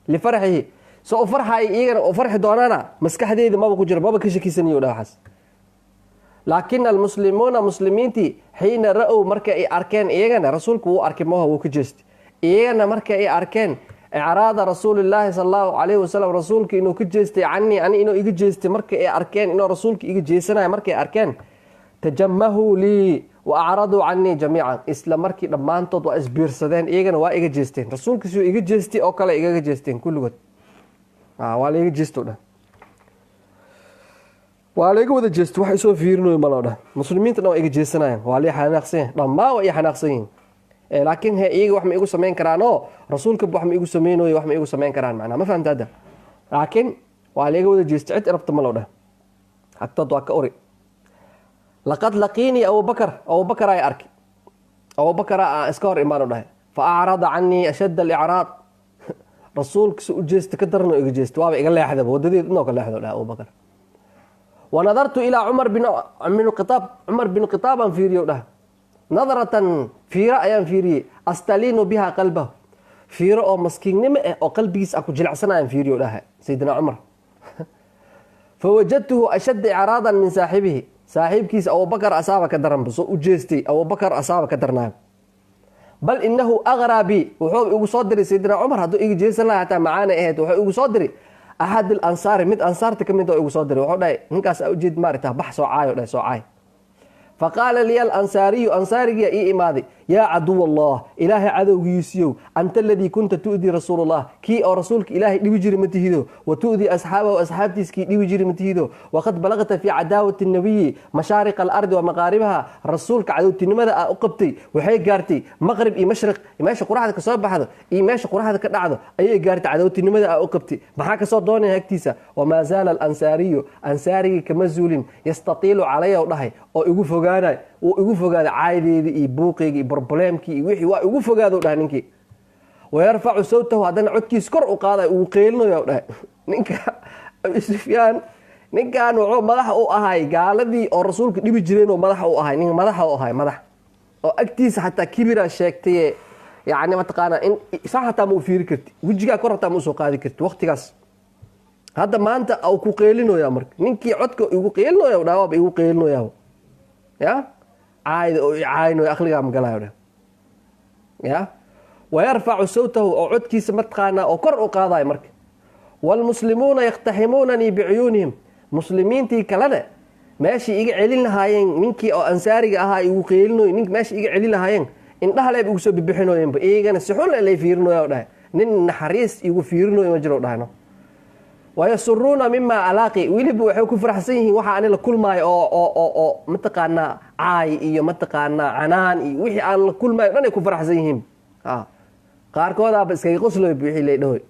lifaraxihi so u farxay iyagana u farxi doonaana maskaxdeeda maba ku jira maba ka shakisanayo dhawaxaas laakiin almuslimuuna muslimiintii xiina ra-ow marka ay arkeen iyagana rasuulku wuu arkay maha wuu ka jeestay iyagana marka ay arkeen icraada rasuulillaahi sala allahu calayhi wasalam rasuulka inuu ka jeestay canii ani inuu iga jeestay marka ay arkeen inuu rasuulka iga jeesanayo markay arkeen tajamahuu lii wa acraduu canii jamiican isla markii dhammaantood waa isbiirsadeen iyagana waa iga jeesteen rasuulka siduu iga jeestay oo kale igaga jeesteen kulligood waa la iga jeesto dhan waa la iga wada jeesto wax isoo fiirinayo malo dhan muslimiinta dhan waa iga jeesanayaan waa la xanaaqsan dhammaan waa i xanaaqsan yihiin laakiin iyaga wax ma igu samayn karaan oo rasuulka wax ma igu samaynayo wax ma igu samayn karaan macnaa ma fahamta hadda laakiin waa la iga wada jeesto cid rabta malo dhan hagtood waa ka ori laqad laqiinii abubakar ay arkay abubakar aan iska hor imaano dhahay fa acrada canii ashadda alicraad rasuulka si u jeesta ka darano iga jeesta waaba iga leexdaba wadadeed inoo ka leexdo dhahay abubakar wanadartu ilaa cumar bin khitaab aan fiiriyo dhahay nadratan fiiro ayaan fiiriyey astaliinu biha qalbahu fiiro oo maskiinnimo ah oo qalbigiis aan ku jilicsanayaan fiiriyo dhahay sayidina cumar fawajadtuhu ashadda icraadan min saaxibihi saaxiibkiisa abubakar asaaba ka daranba soo u jeestay abubakar asaaba ka darnaayo bal inahu aqraa bi wuxuu igu soo diray sayidina cumar hadduu iga jeesan laha hataa macaanay ahayd wuxuu igu soo diray axad alansaari mid ansaarta ka mid oo igu soo diray wuxuu dhahay ninkaas aa ujeed maaragta bax soo caayo dhahay soo caay faqaala liya alansaariyu ansaarigiya ii imaaday yaa caduw allah ilaahay cadowgiisiyow anta aladii kunta tu'dii rasuulallah kii oo rasuulka ilaahay dhibi jiri ma tihido wa tu'dii asxaabahu asxaabtiiskii dhibi jiri ma tihido waqad balagta fii cadaawati nabiyi mashaariqa alardi wa maqaaribaha rasuulka cadowtinimada aa u qabtay waxay gaartay maqrib iyo mashriq meesha quraxda kasoo baxdo iyo meesha quraxda ka dhacdo ayay gaartay cadowtinimada aa u qabtay maxaa kasoo doonaya agtiisa wamaa zaala alansaariyu ansaarigii kama zuulin yastatiilu calaya dhahay oo igu fogaanay wuu igu fogaaday caayadeedii iyo buuqeygii iyo barboleemkii iyo wixii waa igu fogaado dhahay ninkii wayarfacu sawtahu haddana codkiis kor u qaaday uu qeylinayo dhahay ninka abi sufyaan ninkan wuxuu madax u ahay gaaladii oo rasuulka dhibi jireen oo madax u ahay nin madaxa u ahay madax oo agtiisa xataa kibira sheegtay yacni mataqaanaa in saa xataa ma u fiiri karti wejigaa kor xataa ma usoo qaadi karti waqtigaas hadda maanta au ku qeylinoyaa marka ninkii codka igu qeylinoya dhaha waaba igu qeylinoyaa ya caayda oo caayno akhligaa magalayo dheh ya wayarfacu sawtahu oo codkiisa mataqaanaa oo kor u qaadayo marka waalmuslimuuna yaktaximuunanii bicuyuunihim muslimiintii kalena meeshii iga celin lahaayeen ninkii oo ansaariga ahaa igu qeylinoy nink meeshii iga celin lahaayeen indhahaleeb igu soo bibixinoyenba iyagana si xun lay fiirinoya dhahay nin naxariis igu fiirinoy ma jiro dhahno wayasuruuna mima alaaqi weliba waxay ku faraxsan yihiin waxa ani la kulmaayo oo mataqaanaa caay iyo mataqaanaa canaan iyo wixii aan la kulmaayo dhan ay ku faraxsan yihiin qaarkoodaaba iskaga qosloy wixii lay dhahoy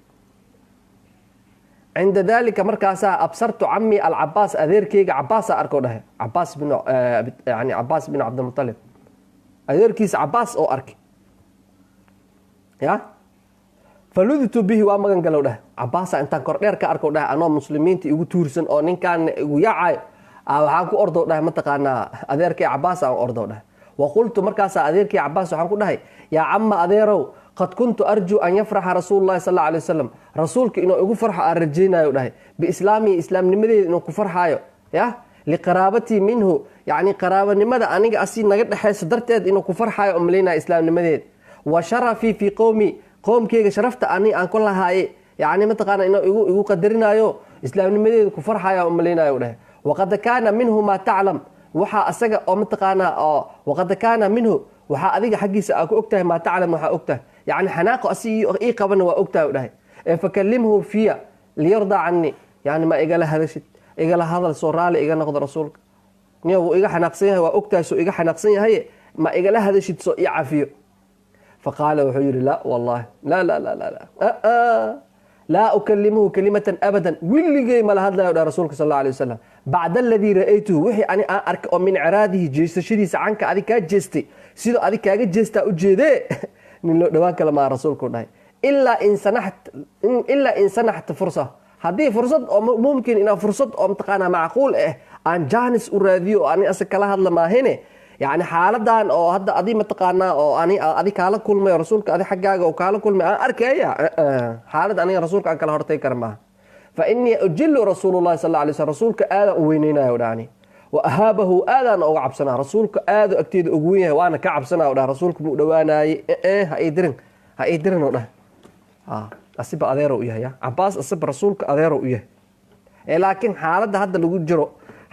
cinda dalika markaasaa absartu cami alcabaas adeerkeyga cabaasaa arkoo dhahay cabaas bin cabdilmutalib adeerkiisa cabaas oo arkay ya faluditu bihi waa magan galow dhah cabaasa intaan kordheer ka arko dhah anoo muslimiinta igu tuursan oo ninkaan igu yaacayo waxaan ku ordow dhahay mataqaanaa adeerkii cabaas aan ordow dhahay waqultu markaasaa adeerkii cabaas waxaan ku dhahay yaa cama adeerow qad kuntu arjuu an yafraxa rasuululahi sal alla alay wasalam rasuulka inuu igu farxo aan rajaynayo dhahay biislaamihi islaamnimadeeda inuu ku farxaayo ya liqaraabatii minhu yacni qaraabanimada aniga asi naga dhexayso darteed inuu ku farxaayo oo malaynaya islaamnimadeed wa sharafii fii qowmi qoomkeyga sharafta ani aan ku lahaaye yacni mataqaana inuu igu qadarinayo islaamnimadeeda ku farxayo oo malaynayo dhahay waqad kaana minhu maa taclam waxaa asaga oo mataqaanaa waqad kaana minhu waxaa adiga xaggiisa aa ku ogtahay maa taclam waxaa ogtahay yacni xanaaqo asi ii qabana waa ogtahay dhahay fakalimhu fiya liyardaa cani yani ma igala hadashid igala hadal soo raali iga noqdo rasuulka niyo wuu iga xanaaqsan yahay waa ogtahay soo iga xanaaqsan yahaye ma igala hadashid soo ii cafiyo faqaala wuxuu yihi la wallahi laa ukalimuhu kalimatan abadan weligey mala hadlayo dha rasuulka sal alla alay wasalam bacda aladii ra'aytuhu wixii ani aan arkay oo min ciraadihi jeesashadiisa canka adig kaa jeestay sidoo adig kaaga jeestaa ujeedee nin loo dhawaan kala maa rasuulku dhahay ilaa in sanaxta fursa haddii fursad oo mumkin inaa fursad oo mataqaanaa macquul ah aan jaanis u raadiyo oo ani asa kala hadla maahine يعني حالدان oo hadda adi ma taqaana oo adi kala kulmay rasuulka adi xagaaga oo kala kulmay aan arkaya xaalad aniga rasuulka aan kala hortay karma fa inni ujillu rasuulullaahi sallallahu alayhi wasallam rasuulka aada u weyneenayo dhaani wa ahabahu aadan oo cabsana rasuulka aada agteeda ugu weyn yahay waana ka cabsana oo rasuulka mu dhawaanay ha ay dirin oo dhan asiba adeero u yahay Abbas asiba rasuulka adeero u yahay laakiin xaaladda hadda lagu jiro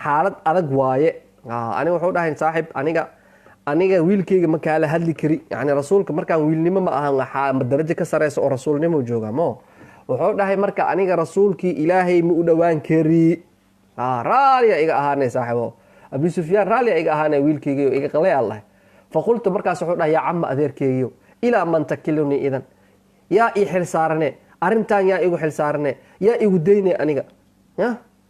xaalad adag waaye aniga wuxuu dhahay saaxiib aniga wiilkayga ma kala hadli kari yani rasuulka markaan wiilnimo ma ahan darajo ka sareysa oo rasuulnimo jooga wuxuu dhahay marka aniga rasuulkii ilaahay ma u dhawaan kari raaliya iga ahaanay saaxiibo Abu Sufyaan raaliya iga ahaanay wiilkayga iga qalay Allah faqultu markaas wuxuu dhahay ya amma adeerkayga ila man takiluni idan yaa ii xil saarane arintan yaa igu xil saarane yaa igu deynay aniga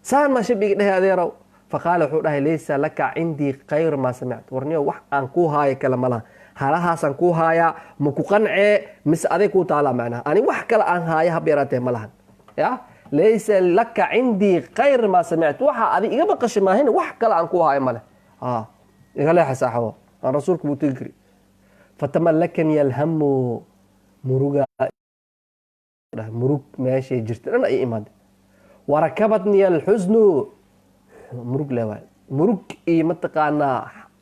saan ma shabiga dhahay adeerow فقال وحده ليس لك عندي غير ما سمعت ورنيو wax aan ku haayo kala mala halahaasan ku haaya ma ku qancee mis adeeg ku taala macna ani wax kala aan haayo hab yaraatee malahan ya ليس لك عندي غير ما سمعت waxa adi iga baqashay maahin wax kala aan ku haayo male iga leexa saaxabo aan rasuulku buu tigri fatamallakani alhamu murug meeshay jirtaan ay imaad warakabatni alhuznu murug leeyahay murug iyo mataqaana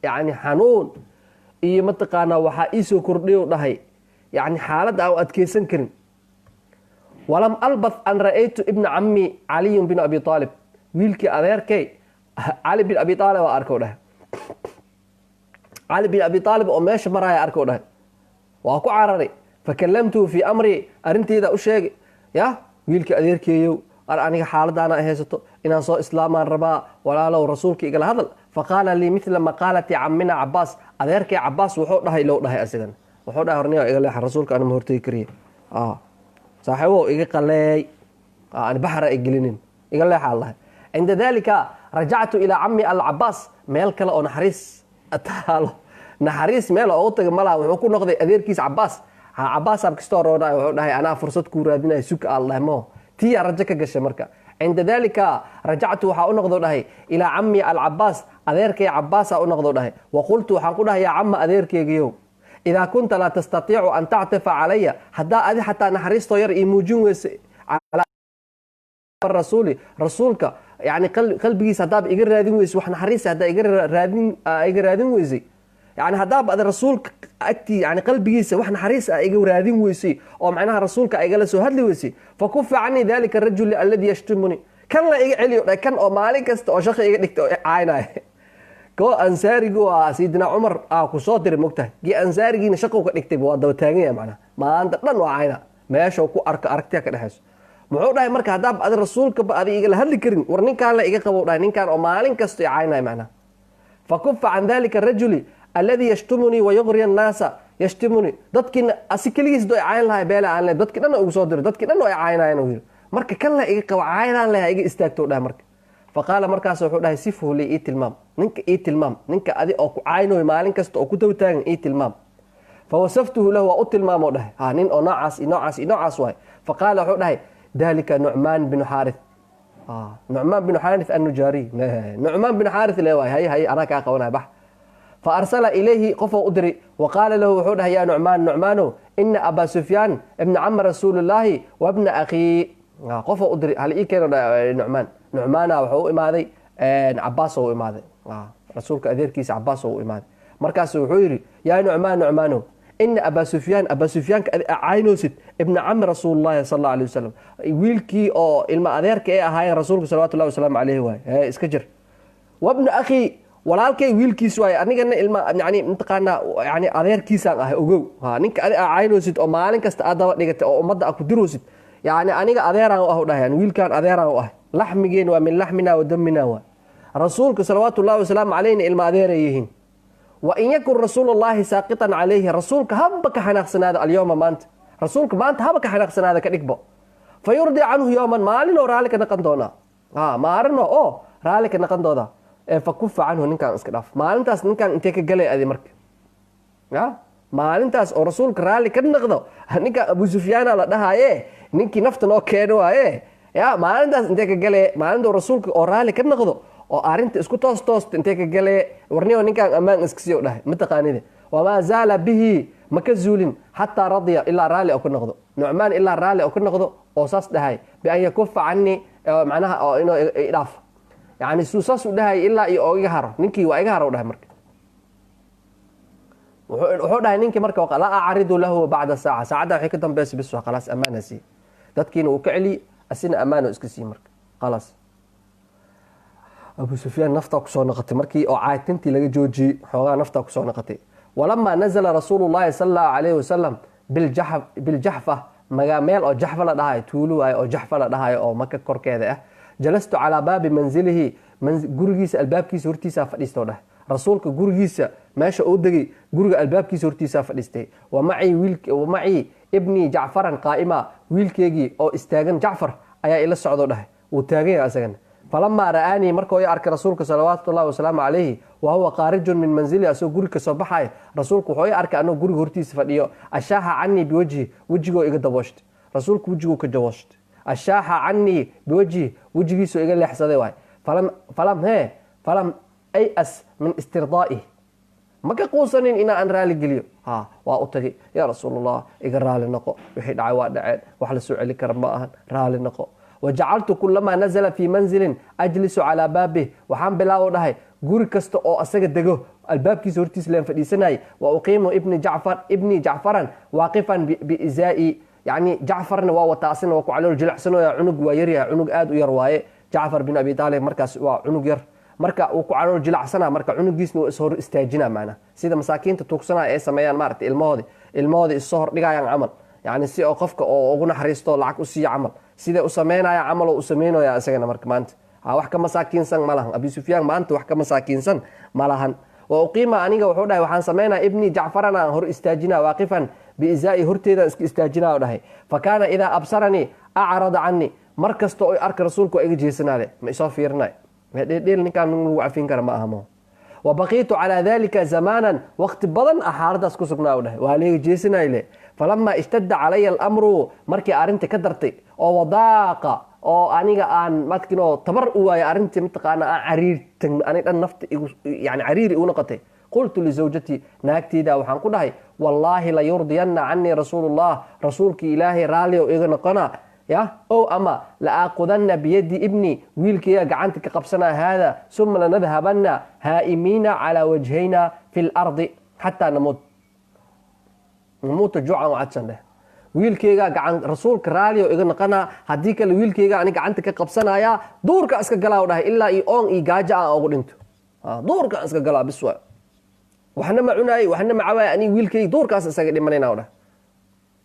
yani xanuun iyo mataqaana waxa ii soo kordhiyo dhahay yani xaalad aan adkeysan karin walam albath an ra'aytu ibn ammi ali bin abi talib wiilkii adeerkay ali bin abi talib waa arko dhahay ali bin abi talib oo meesha maraya arko dhahay waa ku cararay fakallamtu fi amri arinteeda u sheegay ya wiilkii adeerkeeyo aniga xaaladana haysato inaan soo islaamaan rabaa walaalow rasuulka igala hadal faqala li mithla maqalati ammina Abbas adeerkay Abbas wuxuu dhahay loo dhahay asigan wuxuu dhahay horniyo iga leex rasuulka aan hortay kariye saaxiibo iga qalay aan bahra iglinin iga leex Allah inda dalika rajactu ila ammi al-Abbas meel kale oo ataalo naxariis meel oo taga malaha wuxuu ku noqday adeerkiis Abbas abkastoo rooday wuxuu dhahay ana fursad ku raadinay suka Allah تي رجعك قشة مركا عند ذلك رجعت وحأنقض له إلى عمي العباس أذيرك يا عباس أنقض له وقلت وحقولها يا عم أذيرك يا إذا كنت لا تستطيع أن تعطف علي حتى نحريس طير إيموجون على الرسول رسولك يعني قلبي سداب إجر رادين ويس وحنا حريس هذا إجر رادين ويزي يعني هذا بعد الرسول أكتي يعني قلبي وإحنا حريص إيجو رادين ويسي أو معناها رسولك إيجلس وهدلي ويسي فكف عني ذلك الرجل الذي يشتمني كان لا إيج علي كان أو مالك است أو شخص إيج عينه كو أنصاري جو سيدنا عمر كصادر مقته جي أنصاري جي نشقوا كنكتب وده تانية معنا ما أنت لن وعينا ما يشوكوا أركتيا كده حس معود هاي مركز هذا بعد الرسول كبا هذه إيجل هدلي كرين ورنين كان لا إيج قبوا رنين كان أو مالك است عينه معنا فكف عن ذلك الرجل الذي يشتمني ويغري الناس يشتمني dadkin asikaliis do caan lahay beela aan leeyahay dadkii dhan ugu soo diray dadkii dhan way caaynaayeen wiil marka kan la iga qaw caayaan lahay iga istaagto dhahay marka faqala markaas wuxuu dhahay sifu li tilmaam ninka adi oo ku caaynoy maalin kasta oo ku tawtaagan tilmaam fawasaftuhu lahu wa tilmaam oo dhahay nin oo noocaas way faqala wuxuu dhahay dalika nu'man bin harith nu'man bin harith an-nujari nu'man bin harith leeyahay hay ana ka qawanay bax فأرسل إليه قفو أدري وقال له وحوده يا نعمان إن أبا سفيان ابن عم رسول الله وابن أخي قفو أدري هل إيه كان نعمان وحو إماذي عباس هو إماذي رسولك أذير كيس عباس هو إماذي مركز وحوري يا نعمان إن أبا سفيان عينوست ابن عم رسول الله صلى الله عليه وسلم ويلكي أو إلما أذير كي هاي رسولك صلوات الله وسلام عليه واي اسكجر وابن أخي walaalkay wiilkiis waay anigana ilma yani intaqaana yani adeerkiisaan ah ogow ninka caynoosid oo maalin kasta aad daba dhigatay oo ummadda ku diroosid yani aniga adeeraan u ah dhahay wiilkaan adeeraan u ah laxmigeen waa min laxmina wa damina wa rasuulka sallallahu wasallam alayhi ilma adeerayihiin wa in yakun rasuulullaahi saaqitan alayhi rasuulka habka xanaaqsanaada al-yawma maanta rasuulka maanta habka xanaaqsanaada ka dhigbo fayurdi anhu yawman maalin oo raali ka naqan doona maarno oo raali ka naqan dooda فكف عنه نكان اسكداف maalintaas ninkan intee ka galay adi marka maalintaas oo rasuulka raali ka naqdo ninka Abu Sufyaan la dhahaye ninkii nafta noo keeno waaye maalintaas intee ka galay maalinta rasuulka oo raali ka naqdo oo arinta isku toost intee ka galee warniyo ninkan ammaan iska sii dhahay mataqaanide wama zaala bihi maka zuulin hatta radiya illa raali oo ku noqdo nu'maan illa raali oo ku noqdo oo saas dhahay bi an yakuffa anni macnaha oo inoo idhaaf yani suusas u dhahay illa iyo iga haro ninkii waa iga haro dhahay marka wuxuu dhahay ninkii marka waa la aaridu lahu ba'da saacada wixii ka dambeysay bis waa khalaas amaanasi dadkiina uu ka celi asina amaano iska sii marka khalaas Abu Sufyaan nafta ku soo noqotay markii oo caatintii laga joojiyay xoogaa nafta ku soo noqotay ولما نزل رسول الله صلى الله عليه وسلم بالجحفة مجامل أو جحفة لا دهاي تولو أو جحفة لا دهاي أو مكة كركذا جلست على باب منزله جرجيس الباب كيس ورتيسا فديستو ده رسولك جرجيس ماشي أودجي جرج الباب كيس ورتيسا فديستي ومعي ابني جعفرا قائمة ويلكيجي أو استاجن جعفر أيا إلى السعودة ده وتاجي أسجن فلما رآني مركو يأرك رسولك صلوات الله وسلام عليه وهو خارج من منزلي أسو جورك صباحي رسولك وهو يأرك أنه جورك هرتيس فديو أشاها عني بوجهي وجهه إيجا دوشت رسولك وجهه كجوشت أشاها عني بوجهي وجهي سو إيجا اللي حصل واي فلم أيأس من استرضائه ما كقوسنين إنا أن رالي قليو وأتجي يا رسول الله إيجا رالي نقو وحيد عواد دعين وحل سوء عليك رماءهن رالي نقو وجعلت كلما نزل في منزل أجلس على بابه وحان بلاو دهي غوري كاستو او اسغا دغو الباب كيس هورتيس لين فديسناي واقيم ابن جعفرا واقفا بإزائي يعني جعفرنا وتاسن وكعلو جلعسن يا عنق ويريا عنق اد ير وايه جعفر بن ابي طالب markaas waa عنق ير marka uu ku calool jilacsana marka cunugiisna uu soo istaajina maana sida masaakiinta tuugsana ay sameeyaan maartay ilmoodi isoo hor dhigayaan amal yani si oo qofka oo ugu naxariisto lacag u siiyo amal sida u sameynaya amal oo u sameeynaya asagana marka maanta wax ka masaakiinsan malahan Abi Sufyaan maanta wax ka masaakiinsan malahan oo qiima aniga wuxuu dhahay waxaan sameynaa ibni Jacfarana hor istaajina waaqifan biizaa'i horteeda iska istaajina oo dhahay fakana ida absarani a'rada anni markasto oo arka rasuulku ay jeesanaade ma isoo fiirnay ديل نكان نقول عفين كرم أهمه وبقيت على ذلك زمانا وقت بدن أحارد أسكسكنا وله وعليه جيسنا إليه فلما اشتد علي الأمر مركي أرنت كدرتي أو وضاق أو أنيجا أن ما تكنوا تبر ويا أرنت متقنا عرير أنا النفط يعني عرير ونقطة قلت لزوجتي ناكتي دا وحنقول هاي والله لا يرضين عني رسول الله رسولك إلهي رالي وإغنى قنا يا أو أما لأخذن بيد ابني ويلكي قعنتك قبسنا هذا ثم لنذهبن هائمين على وجهينا في الأرض حتى نموت جوعا وعطشا ويلكي قعن رسولك رالي وإغنى قنا هديك الويلكي قعنك قعنتك قبسنا يا دورك أسك قلاو ده إلا إيقون إيقاجا أو قلنتو دورك أسك قلاو بسوا وحنا معنا وحنا معوا يعني ويلكي دورك أسك لمنينا وده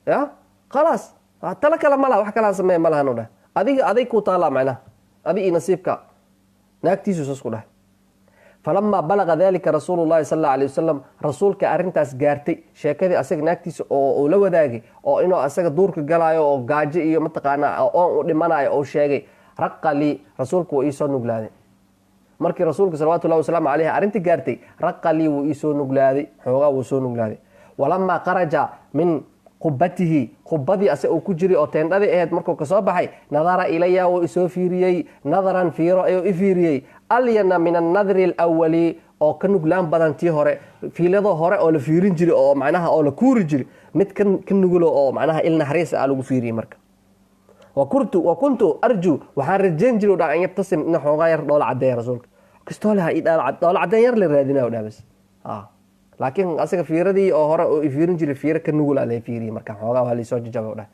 يا خلاص tala kala malaha wax kala sameey malahan oo adig ku taala macna adig nasiibka naagtiisu soo dhahay falamma balaga dhalika rasuulullah sallallahu alayhi wasallam rasuulka arintaas gaartay sheekadii asaga naagtiisa oo la wadaagay oo inuu asaga duurka galaayo oo gaajo iyo mataqaana oo u dhimanayo oo sheegay raqali rasuulku uu soo nuglaaday markii rasuulka sallallahu alayhi wasallam alayhi arintii gaartay raqali uu soo nuglaaday xoogaa uu soo nuglaaday walamma kharaja min قبته قبدي أسأو كجري أو تندري إهد مركو كصباحي نظر إلي وإسوفيري نظرا في رأي إفيري ألينا من النظر الأولي أو كانوا قلام بدن تيهوري في لذا هوري أو لفيرين جري أو معناها أو لكوري جري مت كن نقوله أو معناها إلنا حريص ألو فيري مركا وكنت أرجو وحرجين جري ودع أن يبتسم نحو غير دول عدايا رسولك كستولها إيد دول عدايا للرادنا ودا بس لكن أسيق فيردي أو هراء فيرن جري فير كنقول عليه فيري مركا حوغا وهالي سوجي جابونا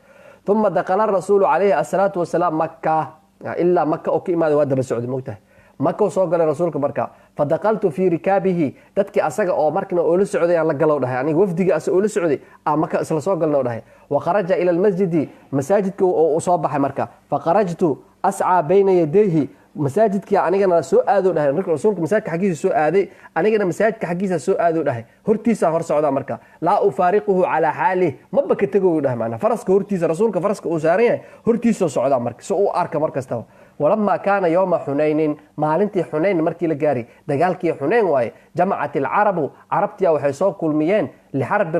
ثم دخل الرسول عليه الصلاة والسلام مكة إلا مكة أوكي ما ودى بالسعودي موته مكة وصوغ لرسولك مركا فدخلت في ركابه تدكي أسيق أو مركنا أولو السعودي يعني لقلو ده يعني وفدي أسيق أولو السعودي مكة أسلا صوغ لنا ده وخرج إلى المسجد مساجدك وصوبح مركا فخرجت أسعى بين يديه مساجدك anigana soo aado dhahay marka rasuulku masaajidka xaqiisa soo aaday anigana masaajidka xaqiisa soo aado dhahay hortiisa hor socda marka la ufariquhu ala hali maba ka tago dhahay macna faraska hortiisa rasuulka faraska uu saaray hortiisa socda marka soo uu arka markasta ولما كان يوم حنين maalintii حنين markii la gaari dagaalkii حنين waay jama'at al-arab arabtiya waxay soo kulmiyeen li harb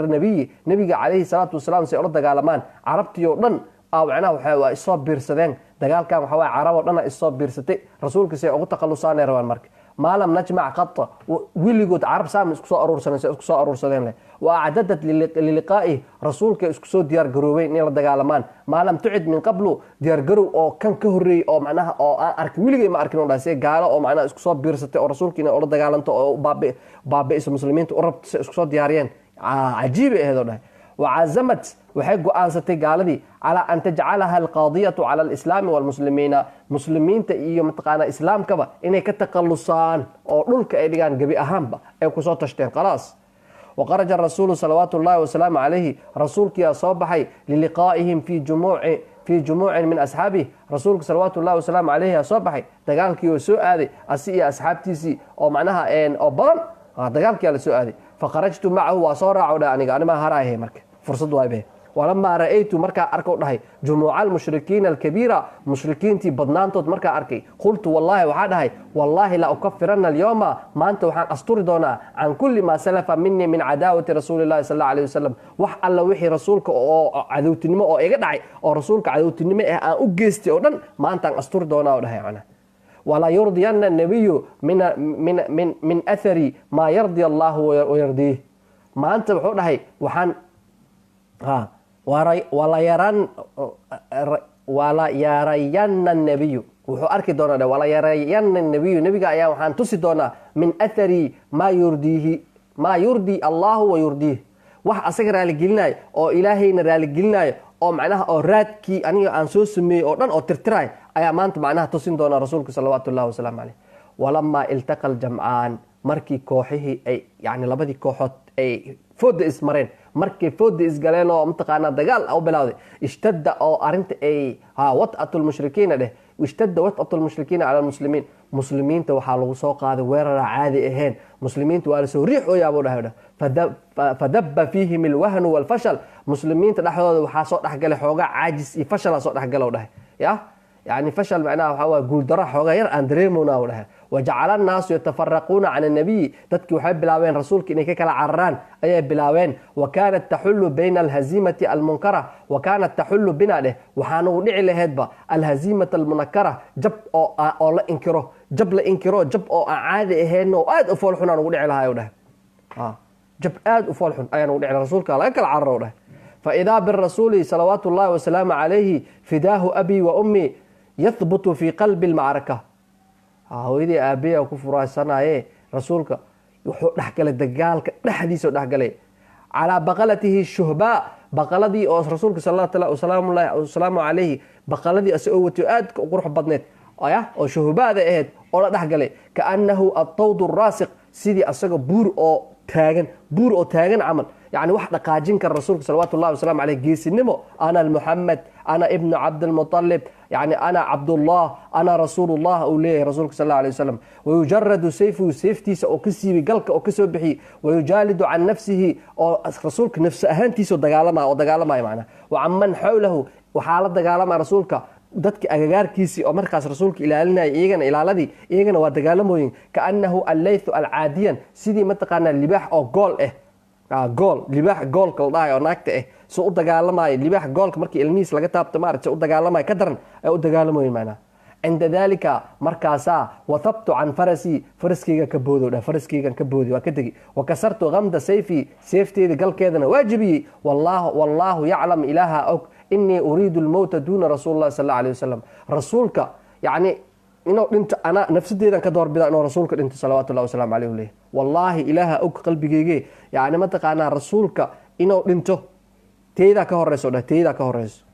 nabiga calayhi salaatu wasalaam si ula dagaalamaan arabtiyo dhan macnaha waxay isoo biirsadeen dagaalkan waxa way carab oo dhan isoo biirsatay rasuulka si ugu taqalusaanay rabaan marka maalam najmac qatta wiligood carab saam isku soo aruursadeen wa acdadat liliqaa'i rasuulka isku soo diyaar garoobay in la dagaalamaan maalam tucid min qablu diyaar garow oo kan ka horeeyay oo macnaha oo aan arkin wiligay ma arkin oo dhaasay gaalo oo macnaha isku soo biirsatay oo rasuulkiina oo la dagaalanto oo baabi'is muslimiinta u rabtay isku soo diyaariyeen cajiib ah oo dhahay وعزمت waxay go'aansatay gaaladii ala an tajcalaha alqaadiyatu ala alislam walmuslimiina muslimiinta iyo mataqaana islaamkaba inay ka taqalusaan oo dhulka ay dhigaan gabi ahaanba ay ku soo tashteen khalaas وخرج الرسول صلوات الله وسلام عليه رسولك يا صباحي للقائهم في جموع من اصحابه رسولك صلوات الله وسلام عليه يا صباحي دغالكي soo aaday asi asxaabtiisi oo macnaha oo badan dagaalkii la soo aaday فخرجت معه وصارع aniga ma haraahay marka fursad waaybe ولما رأيت marka arko dhahay جموع المشركين الكبيرة مشركينتي بدنانتود marka arkay قلت والله waxa dhahay والله لا أكفرن اليوم maanta waxaan asturi doonaa عن كل ما سلف مني من عداوة رسول الله صلى الله عليه وسلم wax alla wixii rasuulka oo cadawtinimo oo iga dhacay oo rasuulka cadawtinimo aan u geystay oo dhan maanta aan asturi doonaa dhahay ana ولا يرضين النبي من أثر ما يرضي الله ويرضيه ما أنت wuxuu dhahay waxaan ولا يرين النبي wuxuu arki doonaa ولا يرين النبي nabiga ayaa waxaan tusi doonaa min athari ma yurdi Allah ويرضيه wax asaga raali gelinayo oo ilaahayna raali gelinayo oo macnaha oo raadkii aniga aan soo sameeyay oo dhan oo tirtiray ayaa maanta macnaha tusin doona rasuulka sallallahu alayhi wasallam walamma iltaqal jam'an markii kooxihii ay yani labadii kooxood ay food ismareen markii food isgaleen oo mutaqaana dagaal oo bilowday ishtadda oo arinta ay wat'atul mushrikiina ishtadda wat'atul mushrikiina ala muslimiin muslimiinta waxa lagu soo qaaday weerar caadi ahayn muslimiinta waa la soo riixo yaabo dhahay fadabba fihim alwahn walfashal muslimiinta dhaxdooda waxa soo dhaxgalay xooga caajis iyo fashal soo dhaxgalo dhahay يعني فشل معناه هو قول درح وغير اندريمونا وله وجعل الناس يتفرقون عن النبي تدك وحب بلاوين رسولك انك كلا عران اي بلاوين وكانت تحل بين الهزيمه المنكره وكانت تحل بنا له وحانو دحي لهدبا الهزيمه المنكره جب او لا انكره جب لا انكره جب او عادي اهينو اد افولحنا نو دحي لهايو ده جب اد افولحن ايانو دحي رسولك لا كلا عرو ده فاذا بالرسول صلوات الله وسلامه عليه فداه ابي وامي يثبت في قلب المعركة هويدي أبيه وكفر سنة رسولك wuxuu dhaxgalay dagaalka dhaxdiisa dhaxgalay ala baqalatihi shuhba baqaladii oo rasuulka sallallahu alayhi wasallam baqaladii asoo wato aad u qurux badneed oo shuhbaada ahayd oo la dhaxgalay kaanahu at-tawd ar-rasiq sidii asaga buur oo taagan amal يعني واحد قاجين كان رسولك صلوات الله وسلام عليه جيسنمو أنا المحمد أنا ابن عبد المطلب يعني أنا عبد الله أنا رسول الله أوليه رسولك صلى الله عليه وسلم ويجرد سيفه سيفتي سأكسي بقلك أكسي بحي ويجالد عن نفسه رسولك نفس أهانتي سو دقالما معنا وعمن حوله وحالة دقالما رسولك dadka agagaarkiisi oo markaas rasuulka ilaalinay iyagana waa dagaalamooyin kaanahu al-layth al-aadiyan sidii mataqaana libaax oo gool libaax goolka la dhahay oo naagta soo u dagaalamay libaax goolka markii ilmiis laga taabto maartay u dagaalamay ka daran ay u dagaalamooyin macna عند ذلك مركاسا وثبت عن فرسكيغا كبودي وكدغي وكسرت غمد سيفتي قال كيدنا واجبي والله يعلم إلها أوك إني أريد الموت دون رسول الله صلى الله عليه وسلم رسولك يعني إنه أنت أنا نفسي كدور بدا إنه رسولك أنت صلوات الله وسلام عليه وليه والله إلها أوك قلبي جيجي يعني ما تقانا رسولك إنه أنت تيدا كهرس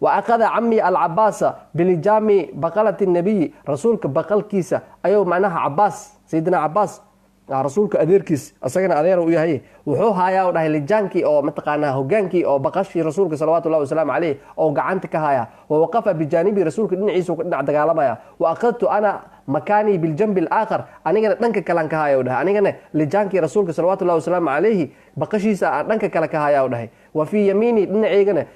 وأخذ عمي العباس بلجام بقلة النبي رسولك بقل كيسة أيوه معناها عباس سيدنا عباس رسولك أدير كيس أسكن أدير وياهي وحوها يا وده لجانكي أو متقانا هجانكي أو بقشي رسولك صلوات الله وسلام عليه أو قعنتك هايا ووقف بجانبي رسولك إن عيسو كنا عدقالما وأخذت أنا مكاني بالجنب الآخر أنا جنا ننك كلامك هايا وده أنا جنا لجانكي رسولك صلوات الله وسلام عليه بقشي سا ننك كلامك هايا وده وفي يميني نعيجنا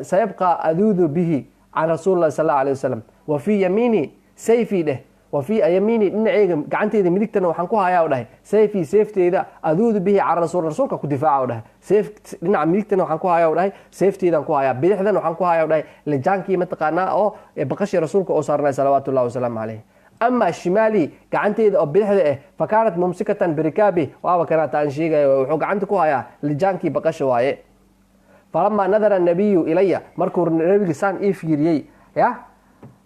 سيبقى أذوذ به عن رسول الله صلى الله عليه وسلم وفي يميني سيفي ده wa fii yamiini dhinaceyga gacanteyda midigtana waxaan ku hayaa u dhahay sayfii seefteyda aduudu bihi cala rasuulka ku difaaca u dhahay dhinaca midigtana waxaan ku hayaa u dhahay seefteydaan ku hayaa bidixdana waxaan ku hayaa u dhahay lijaankii mataqaanaa oo baqashii rasuulka oo saarnay salawaatu ullahi wasalaamu caleyh ama shimaali gacanteyda oo bidixda fa kaanat mumsikatan birikaabi waaba kanaata aan sheegaya wuxuu gacanta ku hayaa lijaankii baqasha waaye falamaa nadara nabiyu ilaya markuu nabiga saan ii fiiriyey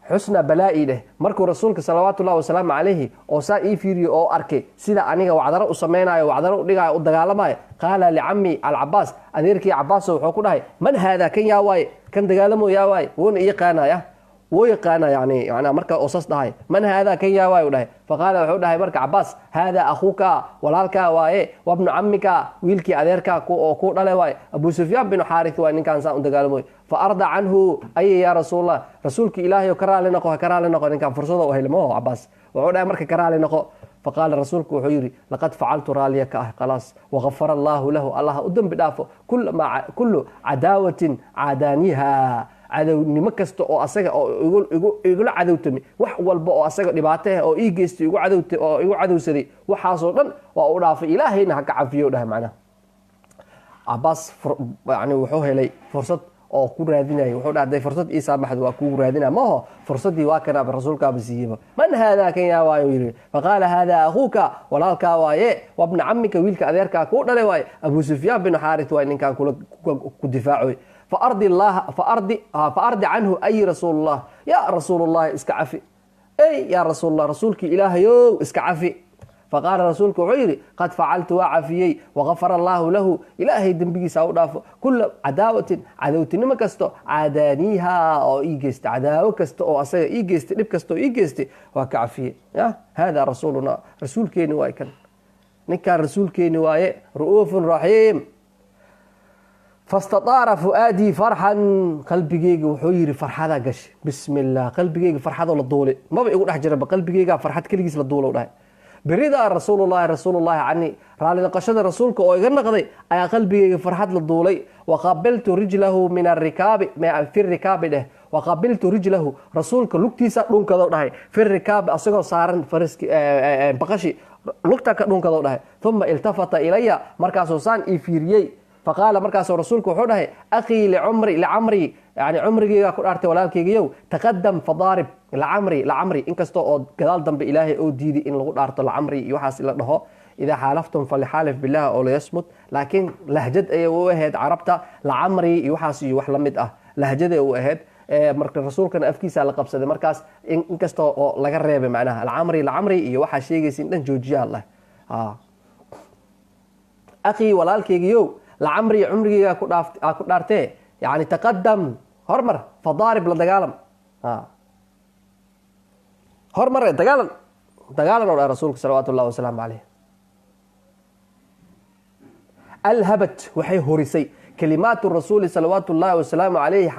xusna balaa-i dheh markuu rasuulka salawaatu ullahi wasalaamu calayhi oo saa ii fiiriyo oo arkay sida aniga wacdaro u samaynayo wacdaro u dhigaayo u dagaalamayo qaala licami alcabaas adeerkii cabaaso wuxuu ku dhahay man haadaa kan yaa waaye kan dagaalamo yaa waaye wuuna iyaqaanaya wuu yaqaana yani marka oo saas dhahay man haadaa kan yaa waaye u dhahay faqaala wuxuu dhahay marka cabaas haadaa akhuuka walaalkaa waaye wabnu camika wiilkii adeerkaa oo ku dhale waaye abu sufyaan binu xaarith waay ninkaan saan u dagaalamoy faarda canhu ay yaa rasuulallah rasuulki ilaahay ka raali noqo ninkaan fursado u helmo cabaas wuxuu dhahay marka ka raali noqo faqaala rasuulku wuxuu yidhi laqad facaltu raaliya ka ah khalaas wagafara allaahu lahu allah u dembi dhaafo kullu cadaawatin caadaaniha cadownimo kasta oo asaga oo igula cadowtami wax walba oo asaga dhibaato ah oo ii geystay oo igu cadowsaday waxaasoo dhan waa u dhaafay ilaahayna ha ka cafiyo dhahay macnaha cabaas yani wuxuu helay fursad oo ku raadinaya wuxuu dhahay fursad ii saamaxdo waa kugu raadinaya maaho fursadii waa kanaaba rasuulkaaba siiyeyba man haadaa kan yaa waaye yidhi faqaala haadaa akhuuka walaalkaa waaye wabna camika wiilka adeerkaa kuu dhale waaye abu sufyaan binu xaarith waaye ninkaan ku difaacoy faardi canhu ay rasuulullah ya rasuulullahi iska cafi ya rasuulallah rasuulkii ilaahayow iska cafi faqaala rasuulku wuxuu yidhi qad facaltu waa cafiyey wagafara allaahu lahu ilaahay dembigiisa u dhaafo kula cadaawatin cadowtinimo kasto caadaaniiha oo ii geystay cadaawo kasta oo asaga ii geystay dhib kasta oo ii geystay waa ka cafiyey haadaa rasuuluna rasuulkeeni waay kan ninkaan rasuulkeeni waaye ru'uufun raxiim fastadaara fu'aadii farxan qalbigeyga wuxuu yidhi farxadaa gashay bismi illah qalbigeyga farxadoo la duulay maba igu dhex jiraba qalbigeygaa farxad keligiis la duulow dhahay beridaa rasuulullahi cani raali naqashada rasuulka oo iga naqday ayaa qalbigeyga farxad la duulay waqabiltu rijlahu min arikaabi fi rikaabi dheh waqabiltu rijlahu rasuulka lugtiisa dhunkado dhahay fi rikaabi asagoo saaran baqashi lugta ka dhunkado dhahay uma iltafata ilaya markaasuu saan ii fiiriyey faqaala markaasoo rasuulku wuxuu dhahay akhii licamri yani cumrigeyga ku dhaartay walaalkeygiyow taqadam fadaarib lacamri inkastoo oo gadaal dambe ilaahay oo diiday in lagu dhaarto lacamri iyo waxaas la dhaho idaa xaalaftum falixaalif bilah oo layasmut laakiin lahjad ayay u ahayd carabta lacamri iyo waxaas iyo wax la mid ah lahjada u ahayd marka rasuulkana afkiisa la qabsaday markaas inkastoo oo laga reebay macnaha lacamri iyo waxaa sheegaysa in dhan joojiya allah akhii walaalkeygiyow lacamri cumrigeyga ku dhaartee yani taqadam hormar fadaarib la dagaalam hormar dagaalan oo dhahay rasuulka salawaatu ullahi wasalaamu caleyh alhabat waxay horisay kalimaatu rasuuli salawaatu ullaahi wasalaamu caleyhi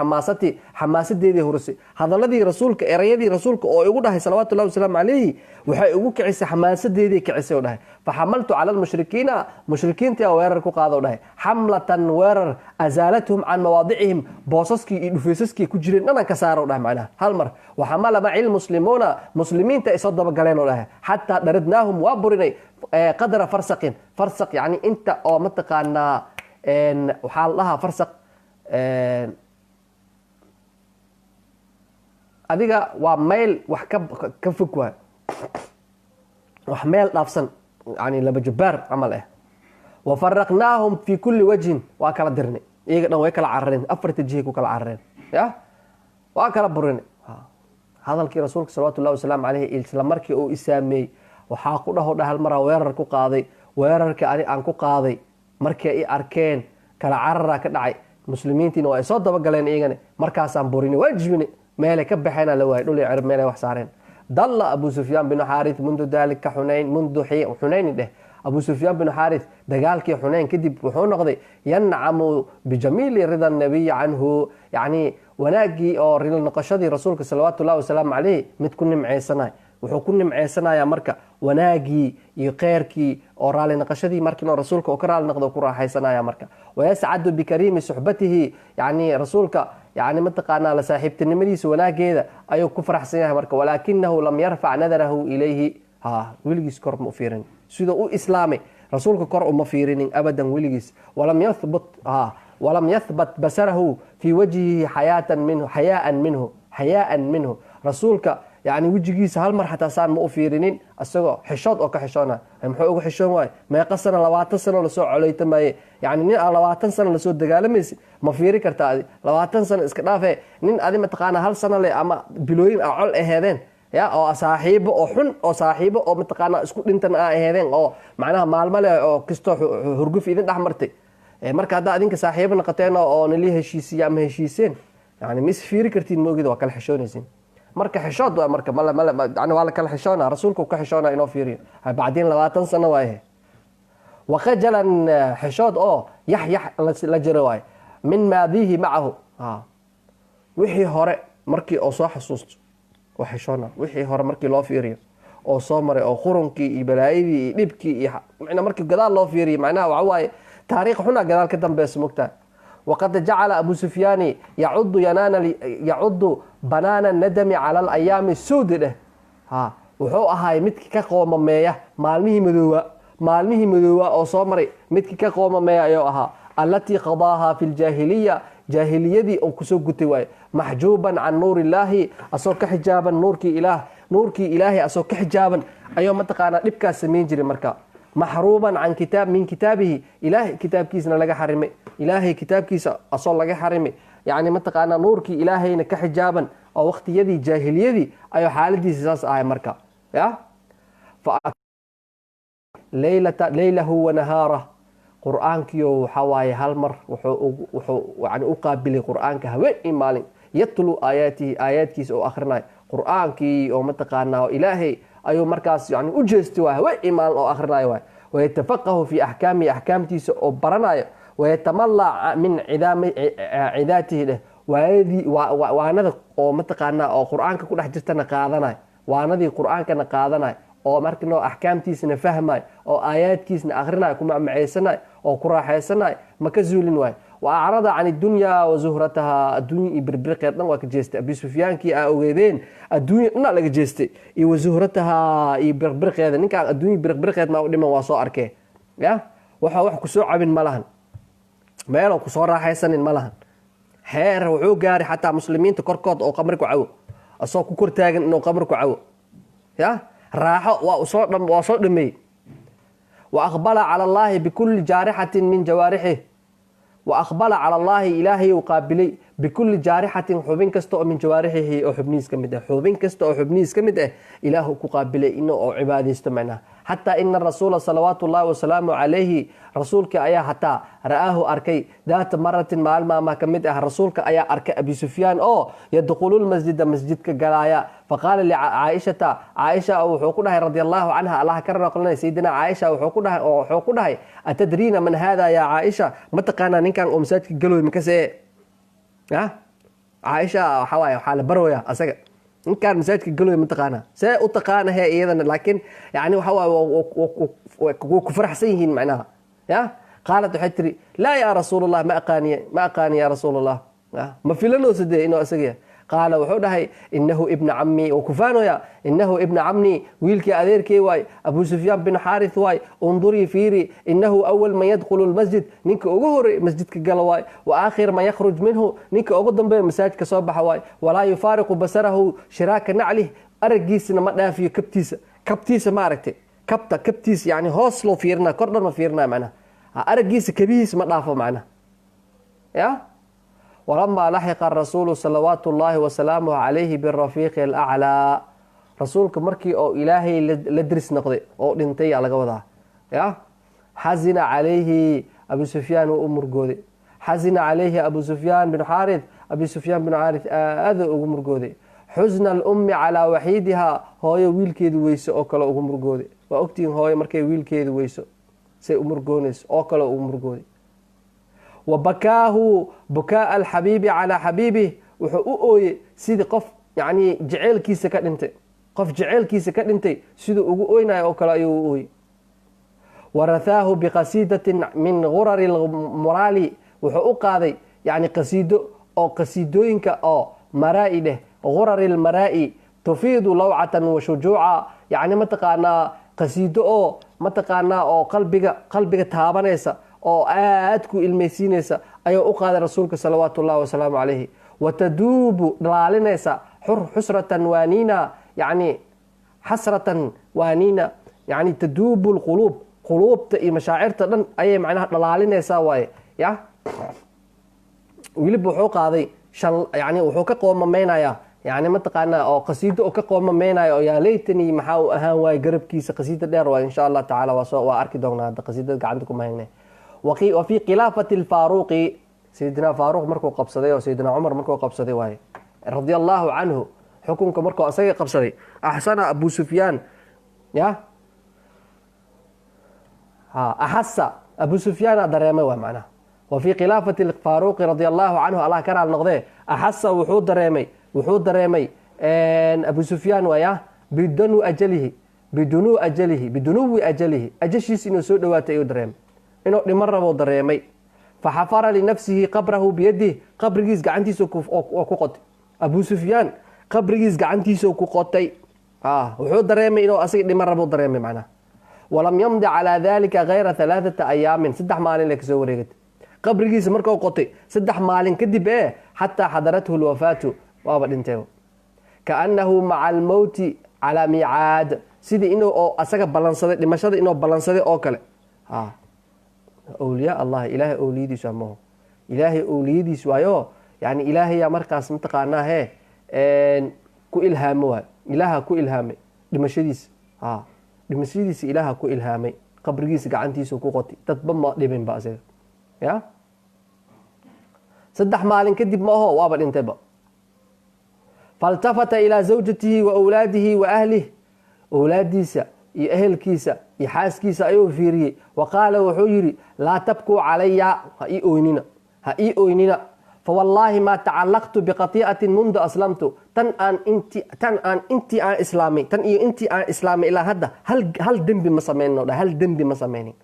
xamaasadeedii horisay hadaladii rasuulka erayadii rasuulka oo igu dhahay salawaatu ullahi wasalaamu caleyhi waxay igu kicisay xamaasadeedii kicisay o dhahay faxamaltu cala lmushrikiina mushrikiintii a weerar ku qaado dhahay xamlatan weerar azaalathum can mawaadicihim boosaskii iyo dhufeysaskii ku jireen dhanan ka saaro dhahay macnaha hal mar waxamala maci lmuslimuuna muslimiinta ay soo dabagaleen oo dhahay xataa dharidnaahum waa burinay qadra farsaqin farsaq yani inta oo mataqaanaa waxaa la dhahaa farsaq adiga waa meyl wax ka fog waay wax meel dhaafsan yani laba jabbaar camal ah wafaraqnaahum fi kulli wajhin waa kala dirnay iyaga dhan way kala carareen afarta jihay ku kala carareen waa kala burinay hadalkii rasuulka salawatu ullahi wasalaamu caleyhi isla markii uu isaameeyey waxaa ku dhaho dhahal maraa weerar ku qaaday weerarka ani aan ku qaaday markii ay arkeen kala cararaa ka dhacay muslimiintiina waa ay soo dabagaleen iyagana markaasaan burini waa jibine meelay ka baxeena la waayay dhul iyo cirib meelay wax saareen dalla abu sufyaan binu xaarith mundu daalika xunayni dheh abu sufyaan binu xaarith dagaalkii xunayn kadib wuxuu noqday yancamu bijamiili rida nabiyi canhu yani wanaagii oo rila noqoshadii rasuulka salawaatu ullahi wasalaamu caleyh mid ku nimceysanay wuxuu ku nimceysanayaa marka wanaagii iyo kheyrkii oo raali naqashadii markiinoo rasuulka oo ka raali noqdo ku raaxaysanaya marka wayascadu bikariimi suxbatihi yani rasuulka يعني متقانا لصاحبتنimadiisa wanaageeda ayuu ku faraxsan yahay marka walaakinahu lam yarfac nadarahu ilayhi weligiis kor ma u fiirin sida u islaamay rasuulka kor uma fiirinin abadan weligiis walam yathbat basarahu fi wajhihi xayaan minhu rasuulka يعني وجهيisa hal mar xataa saan ma u fiirinin asagoo xishood oo ka xishoona muxuu ugu xishoon waay meeqa sano 20 sano la soo colaytamaye yani nin 20 sano la soo dagaalamaysa ma fiiri kartaa adi 20 sano iska dhaafee nin adi ma taqaana hal sano le ama bilooyin col aheedeen ya oo saaxiibo oo xun oo saaxiibo oo ma taqaana isku dhintan aheedeen oo macnaha maalmo leh oo kisto hurguf idin dhaxmartay marka hadda adinka saaxiibo noqoteen oo nali heshiisiya ama heshiiseen yani mis fiiri kartiin moogida waa kala xishoonaysiin marka xishood waa marka yani waa la kala xishoona rasuulku ka xishoona inoo fiiriyo bacdin 20 sano waaye waqajalan xishood oo yax la jiro waaye min maadihi macahu wixii hore markii oo soo xasuusto oo xishoona wixii hore markii loo fiiriyo oo soo maray oo qurunkii iyo balaayadii iyo dhibkii iyo macna markii gadaal loo fiiriyo macnaha waxa waaye taariikh xuna gadaal ka dambeeyay mugtaa وقد جعل أبو سفيان يعض بنان الندم على الأيام السود له wuxuu ahaay midkii ka qoomameeya maalmihii madoowa oo soo maray midkii ka qoomameeya ayuu ahaa allatii qadaaha fi ljaahiliya jaahiliyadii uu kusoo gutay waaye maxjuuban can nuuri illaahi asoo ka xijaaban nuurkii ilaahay asoo ka xijaaban ayuu mataqaanaa dhibkaas samayn jiray marka محروبا عن من كتابه إلهي كتاب كيسنا لقى حرمي إلهي كتاب كيس أصول لقى حرمي يعني منطقة نورك إلهي كحجابا أو وقت يدي جاهل يدي أي حالة دي ساس آية مركا يا ليله ونهاره قرآن كيو حواي هالمر يعني أقابل قرآن كهوئي مالين يتلو آيات كيس أو آخرنا قرآن كي أو منطقة إلهي أيو مركز يعني أجستوا هو إيمان أو آخرنا ويتفقه في أحكامتي أو برنايا ويتملع من عداته له وأنا أو متقنا أو قرآن كل حجتنا قاضنا وأنا ذي قرآن كنا قاضنا أو مركنا أحكامتي سنفهمها أو آيات كيس آخرنا كم معيسنا أو قراء حسنا مكزولين واي وأعرض عن الدنيا وزهرتها الدنيا بربرق يطلع وكجست أبي سفيان كي أوجدين الدنيا لا لجست وزهرتها بربرق هذا نك الدنيا بربرق ما ودي واسو أركه يا وح كسوع من ملهن ما يلو كسورة حسن ملهن حير وعو جاري حتى مسلمين تكركض أو قمرك عو أصو كرتاج إنه قمرك عو يا راحوا وصوت دمي وأقبل على الله بكل جارحة من جوارحه وأقبل على الله إلهي وقابلي بكل جارحة حبين كستو من جوارحه أو حبنيس كمده حبين كستو أو حبنيس كمده إله كقابلي إنه أو عبادي استمعنا حتى إن الرسول صلوات الله وسلامه عليه رسولك أيا حتى رآه أركي ذات مرة مع ما كمده رسولك أيا أركي أبي سفيان أو يدخلوا المسجد مسجدك قلايا فقال لعائشة أو حقودها رضي الله عنها الله كرر قلنا سيدنا عائشة أو حقودها أتدرين من هذا يا عائشة متى كان نكان أمساتك قالوا مكسي عائشة حواي حال برويا أسجع إن كان مساجد قالوا متقانا سأتقانا هي أيضا لكن يعني وحوا وكفر حسين معناها يا قالت حتري لا يا رسول الله ما أقاني يا رسول الله ما في لنا سدي إنه أسجع قال وحودها إنه ابن عمي وكفانو يا إنه ابن عمي ويلكي أذيركي واي أبو سفيان بن حارث واي انظري فيري إنه أول ما يدخل المسجد نيك أجهر مسجدك قلواي وآخر ما يخرج منه نيك أقدم به مساجد كصباح واي ولا يفارق بصره شراك نعله أرجيس ما نافي كبتيس ما ركتي كبتيس يعني هوصلو فيرنا كرنا ما فيرنا معنا أرجيس كبيس ما نافو معنا يا ولما لحق الرسول صلوات الله وسلامه عليه بالرفيق الأعلى رسولك مركي أو إلهي لدرس نقضي أو دنتي على قوضها يا حزن عليه أبو سفيان وأمر قودي حزن عليه أبو سفيان بن حارث أبي سفيان بن حارث أذى أمر قودي حزن الأم على وحيدها هو ويل كيد ويسو أو كلا أمر قودي وأكتين هو مركي ويل كيد ويسو سي أمر قونس أو كلا أمر قودي وبكاه بكاء الحبيب على حبيبه وحقوقه سيد قف يعني جعل كيسة كدنتي قف جعل كيسة كدنتي سيد أوينا أو كلا يوي ورثاه بقصيدة من غرر المرالي وحقوق هذه يعني قصيدة oo qasiidooyinka oo maraa'i dheh gurari lmaraa'i tufiidu lawcatan wa shujuuca yacni mataqaanaa qasiido oo mataqaanaa oo qalbiga taabanaysa oo aad ku ilmaysiinaysa ayuu u qaaday rasuulka salawaatu ullahi wasalaamu calayhi wataduubu dhalaalinaysa xusratan waaniina yacni xasratan waaniina yacni taduubu lquluub quluubta iyo mashaacirta dhan ayay macnaha dhalaalinaysaa waaye ya weliba wuxuu qaaday yani wuxuu ka qoomameynayaa yani mataqaanaa oo qasiido oo ka qoomameynayo oo yaa laytani maxaa u ahaan waaye garabkiisa qasiida dheer waa insha allah tacaala waa arki doonaa hadda qasiidada gacanta kuma haynay وفي khilaafة الفاروqi sayidina faaruq markuu qabsaday oo sayidina cumar markuu qabsaday waaye radi allahu canhu xukunka markuu asaga qabsaday axsana abu sufyaan ya axasa abu sufyaana dareemay waa macnaha وفي khilaafة الفاروqi radi allahu canhu allah ka raal noqdee axasa wuxuu dareemay abu sufyaan waaya bidunuwi ajalihi ajashiis inuu soo dhawaatay ayuu dareemay inuu dhiman rabo dareemay faxafara linafsihi qabrahu biyadih qabrigiis gacantiisa ku qotay abu sufyaan qabrigiis gacantiisa ku qotay wuxuu dareemay inuu asaga dhiman rabo dareemay macnaha walam yamdi calaa dalika gayra 3 ayaamin 3 maalin la kasoo wareegatay qabrigiisa markuu qotay 3 maalin kadib xataa xadarathu lwafaatu waaba dhintay kaannahu maca almowti calaa miicaad sidii inuu oo asaga ballansaday dhimashada inuu ballansaday oo kale awliyaa allah ilaahay awliyadiisu amaho ilaahay awliyadiis waayo yani ilaahayaa markaas mataqaanaa ku ilhaamo waay ilaaha ku ilhaamay dhimashadiisa ilaaha ku ilhaamay qabrigiisa gacantiisa ku qotay dadba ma dhibin ba asaga ya 3 maalin kadib ma aho waaba dhintayba faltafata ilaa zawjatihi wa awlaadihi wa ahlih awlaadiisa iyo ehelkiisa iyo xaaskiisa ayuu fiiriyey wa qaala wuxuu yidhi laa tabkuu calaya ha ii oynina fawallaahi maa tacallaqtu biqatii'atin mundu aslamtu tan iyo intii aan islaamay ilaa hadda hal dembi ma samaynin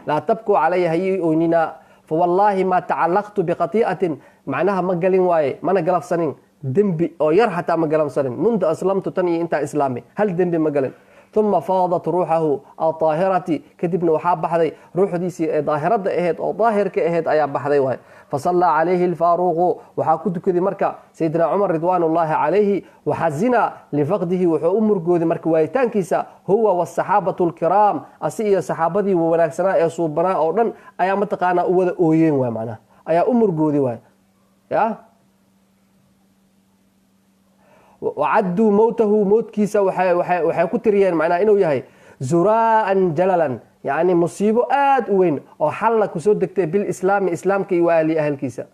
laa tabkuu calaya ha ii oynina fawallaahi maa tacallaqtu biqatii'atin macnaha ma galin waaye mana galabsanin dembi oo yar xataa ma galamsanin mundu aslamtu tan iyo intaan islaamay hal dembi ma galin uma faadat ruuxahu aطaahirati kadibna waxaa baxday ruuxdiisii ee daahirada aheyd oo daahirka aheyd ayaa baxday waay fasallaa calayhi alfaaruqu waxaa ku tukaday marka sayidina cumar ridwaan ullaahi calayhi waxazina lifaqdihi wuxuu u murgooday marka waayitaankiisa huwa wasaxaabatu lkiraam asi iyo saxaabadii wanaagsanaa ee suubanaa oo dhan ayaa mataqaanaa u wada ooyeen waay macnaha ayaa u murgooday waay ya wacaduu mowtahu mowtkiisa waxay ku tiriyeen macnaha inuu yahay zuraa'an jalalan yacni musiibo aad u weyn oo xalla kusoo degtay bilislaami islaamka iyo ahli ahalkiisa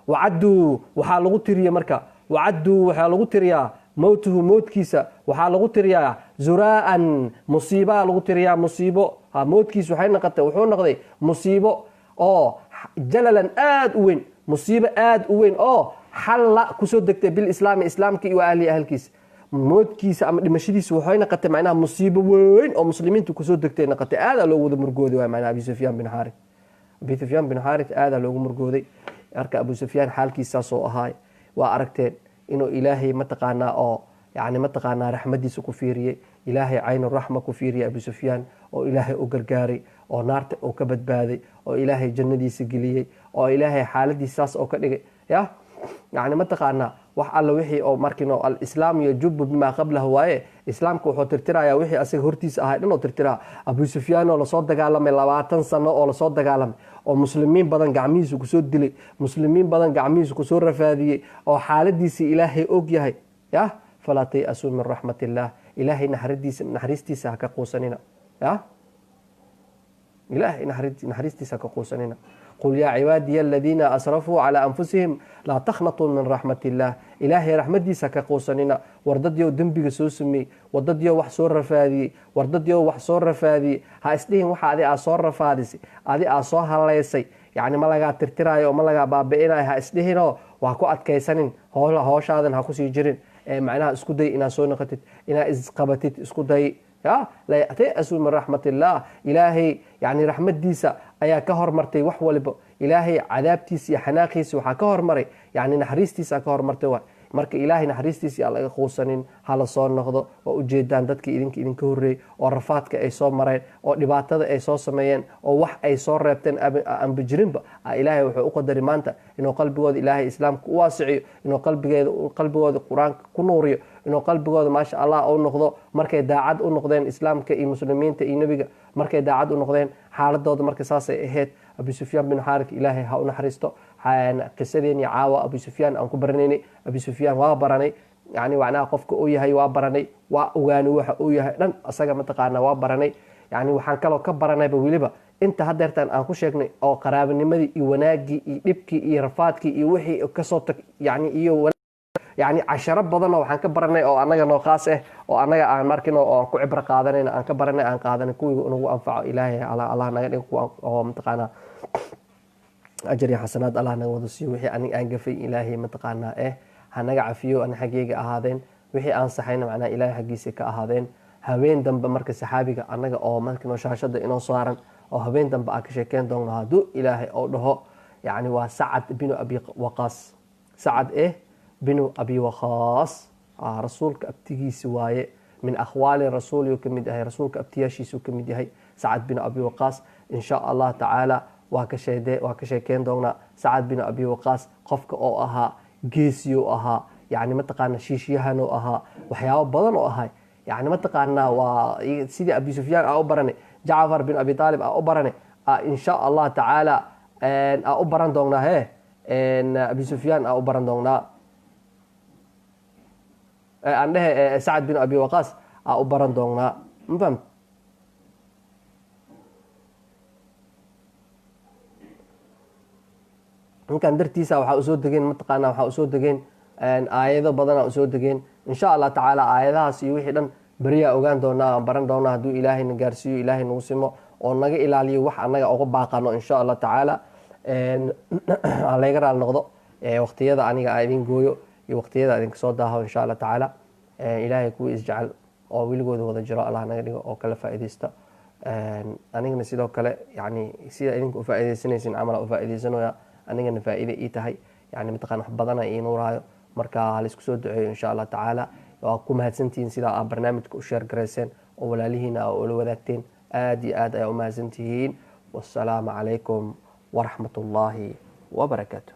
wacaduu waxaa lagu tiriye marka wacaduu waxaa lagu tiriyaa mowtahu mowtkiisa waxaa lagu tiriyaa zuraa'an musiibaa lagu tiriyaa musiibo mowtkiisa wuxuu noqday musiibo oo jalalan aad u weyn musiibo aad u weyn oo xalla kusoo degtay bilislaami islaamka iyo ahli ahalkiisa moodkiisa ama dhimashadiisa waxay noqotay macnaha musiibo weyn oo muslimiintu kusoo degtay noqotay aadaa loogu wada murgooday waa macnaha abi sufyaan bin xaaris aadaa loogu murgooday marka abu sufyaan xaalkiisaas oo ahaay waa aragteen inuu ilaahay mataqaanaa oo yani mataqaanaa raxmadiisa ku fiiriyey ilaahay caynuraxma ku fiiriyey abu sufyaan oo ilaahay u gargaaray oo naarta uu ka badbaaday oo ilaahay jannadiisa geliyey oo ilaahay xaaladiisaas oo ka dhigay ya yani mataqaanaa wax alla wixii oo markino alislaam yajubu bimaa qablahu waaye islaamka wuxuu tirtirayaa wixii asaga hortiisa ahay dhan oo tirtiraa abu sufyaan oo lasoo dagaalamay 20 sano oo lasoo dagaalamay oo muslimiin badan gacmihiisa kusoo dilay muslimiin badan gacmihiisa kusoo rafaadiyey oo xaaladiisii ilaahay og yahay ya falaa tay'asuu min raxmat illaah ilaahay naxariistiisa ha ka quusanina ya ilaahay naxariistiisa ha ka quusanina qul yaa cibaadiya aladiina asrafuu calaa anfusihim laa takhnatuu min raxmat illaah ilaahay raxmadiisa ka quusanina wardadyow dembiga soo sameeyey wardadyow wax soo rafaadiyey ha isdhihin waxa adi aa soo rafaadisay adi aa soo halaysay yacni ma lagaa tirtiraayo oo ma lagaa baabi'inayo ha isdhihinoo waa ku adkaysanin hooshaadan ha kusii jirin macnaha isku day inaad soo noqotid inaad isqabatid isku day laa tay'asuu min raxmat illaah ilaahay yani raxmadiisa ayaa ka hormartay wax waliba ilaahay cadaabtiisa iyo xanaaqiisa waxaa ka hormaray yani naxariistiisa ka hormartay waay marka ilaahay naxariistiisa aan laga quusanin hala soo noqdo waa ujeedaan dadkii idinka horreeyey oo rafaadka ay soo mareen oo dhibaatada ay soo sameeyeen oo wax ay soo reebteen aanba jirinba ilaahay wuxuu u qadari maanta inuu qalbigooda ilaahay islaamka u waasiciyo inuu qalbigooda qur-aanka ku nuuriyo inuu qalbigooda maasha allah u noqdo markay daacad u noqdeen islaamka iyo muslimiinta iyo nebiga markay daacad u noqdeen xaaladooda marka saasay ahayd abu sufyaan bin xaarik ilaahay ha u naxariisto qisadeeni caawa abu sufyaan aan ku baranaynay abu sufyaan waa baranay yani macnaha qofka uu yahay waa baranay waa ogaanay waxa uu yahay dhan asaga mataqaanaa waa baranay yani waxaan kaloo ka baranayba weliba inta hadeertaan aan ku sheegnay oo qaraabanimadii iyo wanaagii iyo dhibkii iyo rafaadkii iyo wixii kasoo tag yani iyo yani casharo badanoo waxaan ka baranay oo anaga noo khaas ah oo anaga aan markin oo aan ku cibro qaadanayna aan ka baranay aan qaadanay kuwii nagu anfaco ilaahay allah naga dhigo kuwa oo mataqaanaa ajar iyo xasanaad allah naga wada siiyo wixii aniga aan gafay ilaahay mataqaanaa hanaga cafiyo an xaggeyga ahaadeen wixii aan saxayna macnaha ilaahay xaggiisa ka ahaadeen habeen dambe marka saxaabiga anaga oo markinoo shaashada inoo saaran oo habeen dambe aan ka sheekeyn doonno hadduu ilaahay oo dhaho yani waa sacad binu abi waqaas sacad binu abi waqaas rasuulka abtigiisi waaye min akhwaali rasuuliyu ka mid yahay rasuulka abtiyaashiisuu ka mid yahay sacad binu abi waqaas insha allah tacaala waa ka sheekeyn doonaa sacad binu abi waqaas qofka oo ahaa geesiyuu ahaa yani mataqaana shiishyahanuu ahaa waxyaabo badan oo ahay yani mataqaanaa waa sidii abi sufyaan aa u baranay jacfar bin abi aalib aa u baranay insha allah tacaala aa u baran doonaa abi sufyaan aa u baran doonaa aan dhehe sacad bin abi waqaas aa u baran doonaa ma fahamt ninkan dartiisa waxaa usoo degeen mataqaana waxaa usoo degeen aayado badana usoo degeen insha allah tacaala aayadahaas iyo wixii dhan beriyaa ogaan doonaa aan baran doonaa hadduu ilaahayna gaarsiiyo ilaahay nagu simo oo naga ilaaliyo wax anaga uga baaqano insha allah tacaala aan layga raali noqdo waqtiyada aniga aa idin gooyo iyo waqtiyada idinka soo daaho insha allah tacaala ilaahay kuwa isjecel oo weligooda wada jiro allah naga dhigo oo kala faaideysta anigana sidoo kale yani sida idinka ufaaideysanaysin camal ufaaideysanaya anigana faa'iide ii tahay yani mataqana wax badana ii nuuraayo marka halaisku soo duceeyo insha allah tacaala waa ku mahadsantihiin sidaa aa barnaamijka u sheer garayseen oo walaalihiina aa ula wadaagteen aad iyo aad ayaa u mahadsantihiin wassalaamu calaykum waraxmat ullaahi wabarakaatu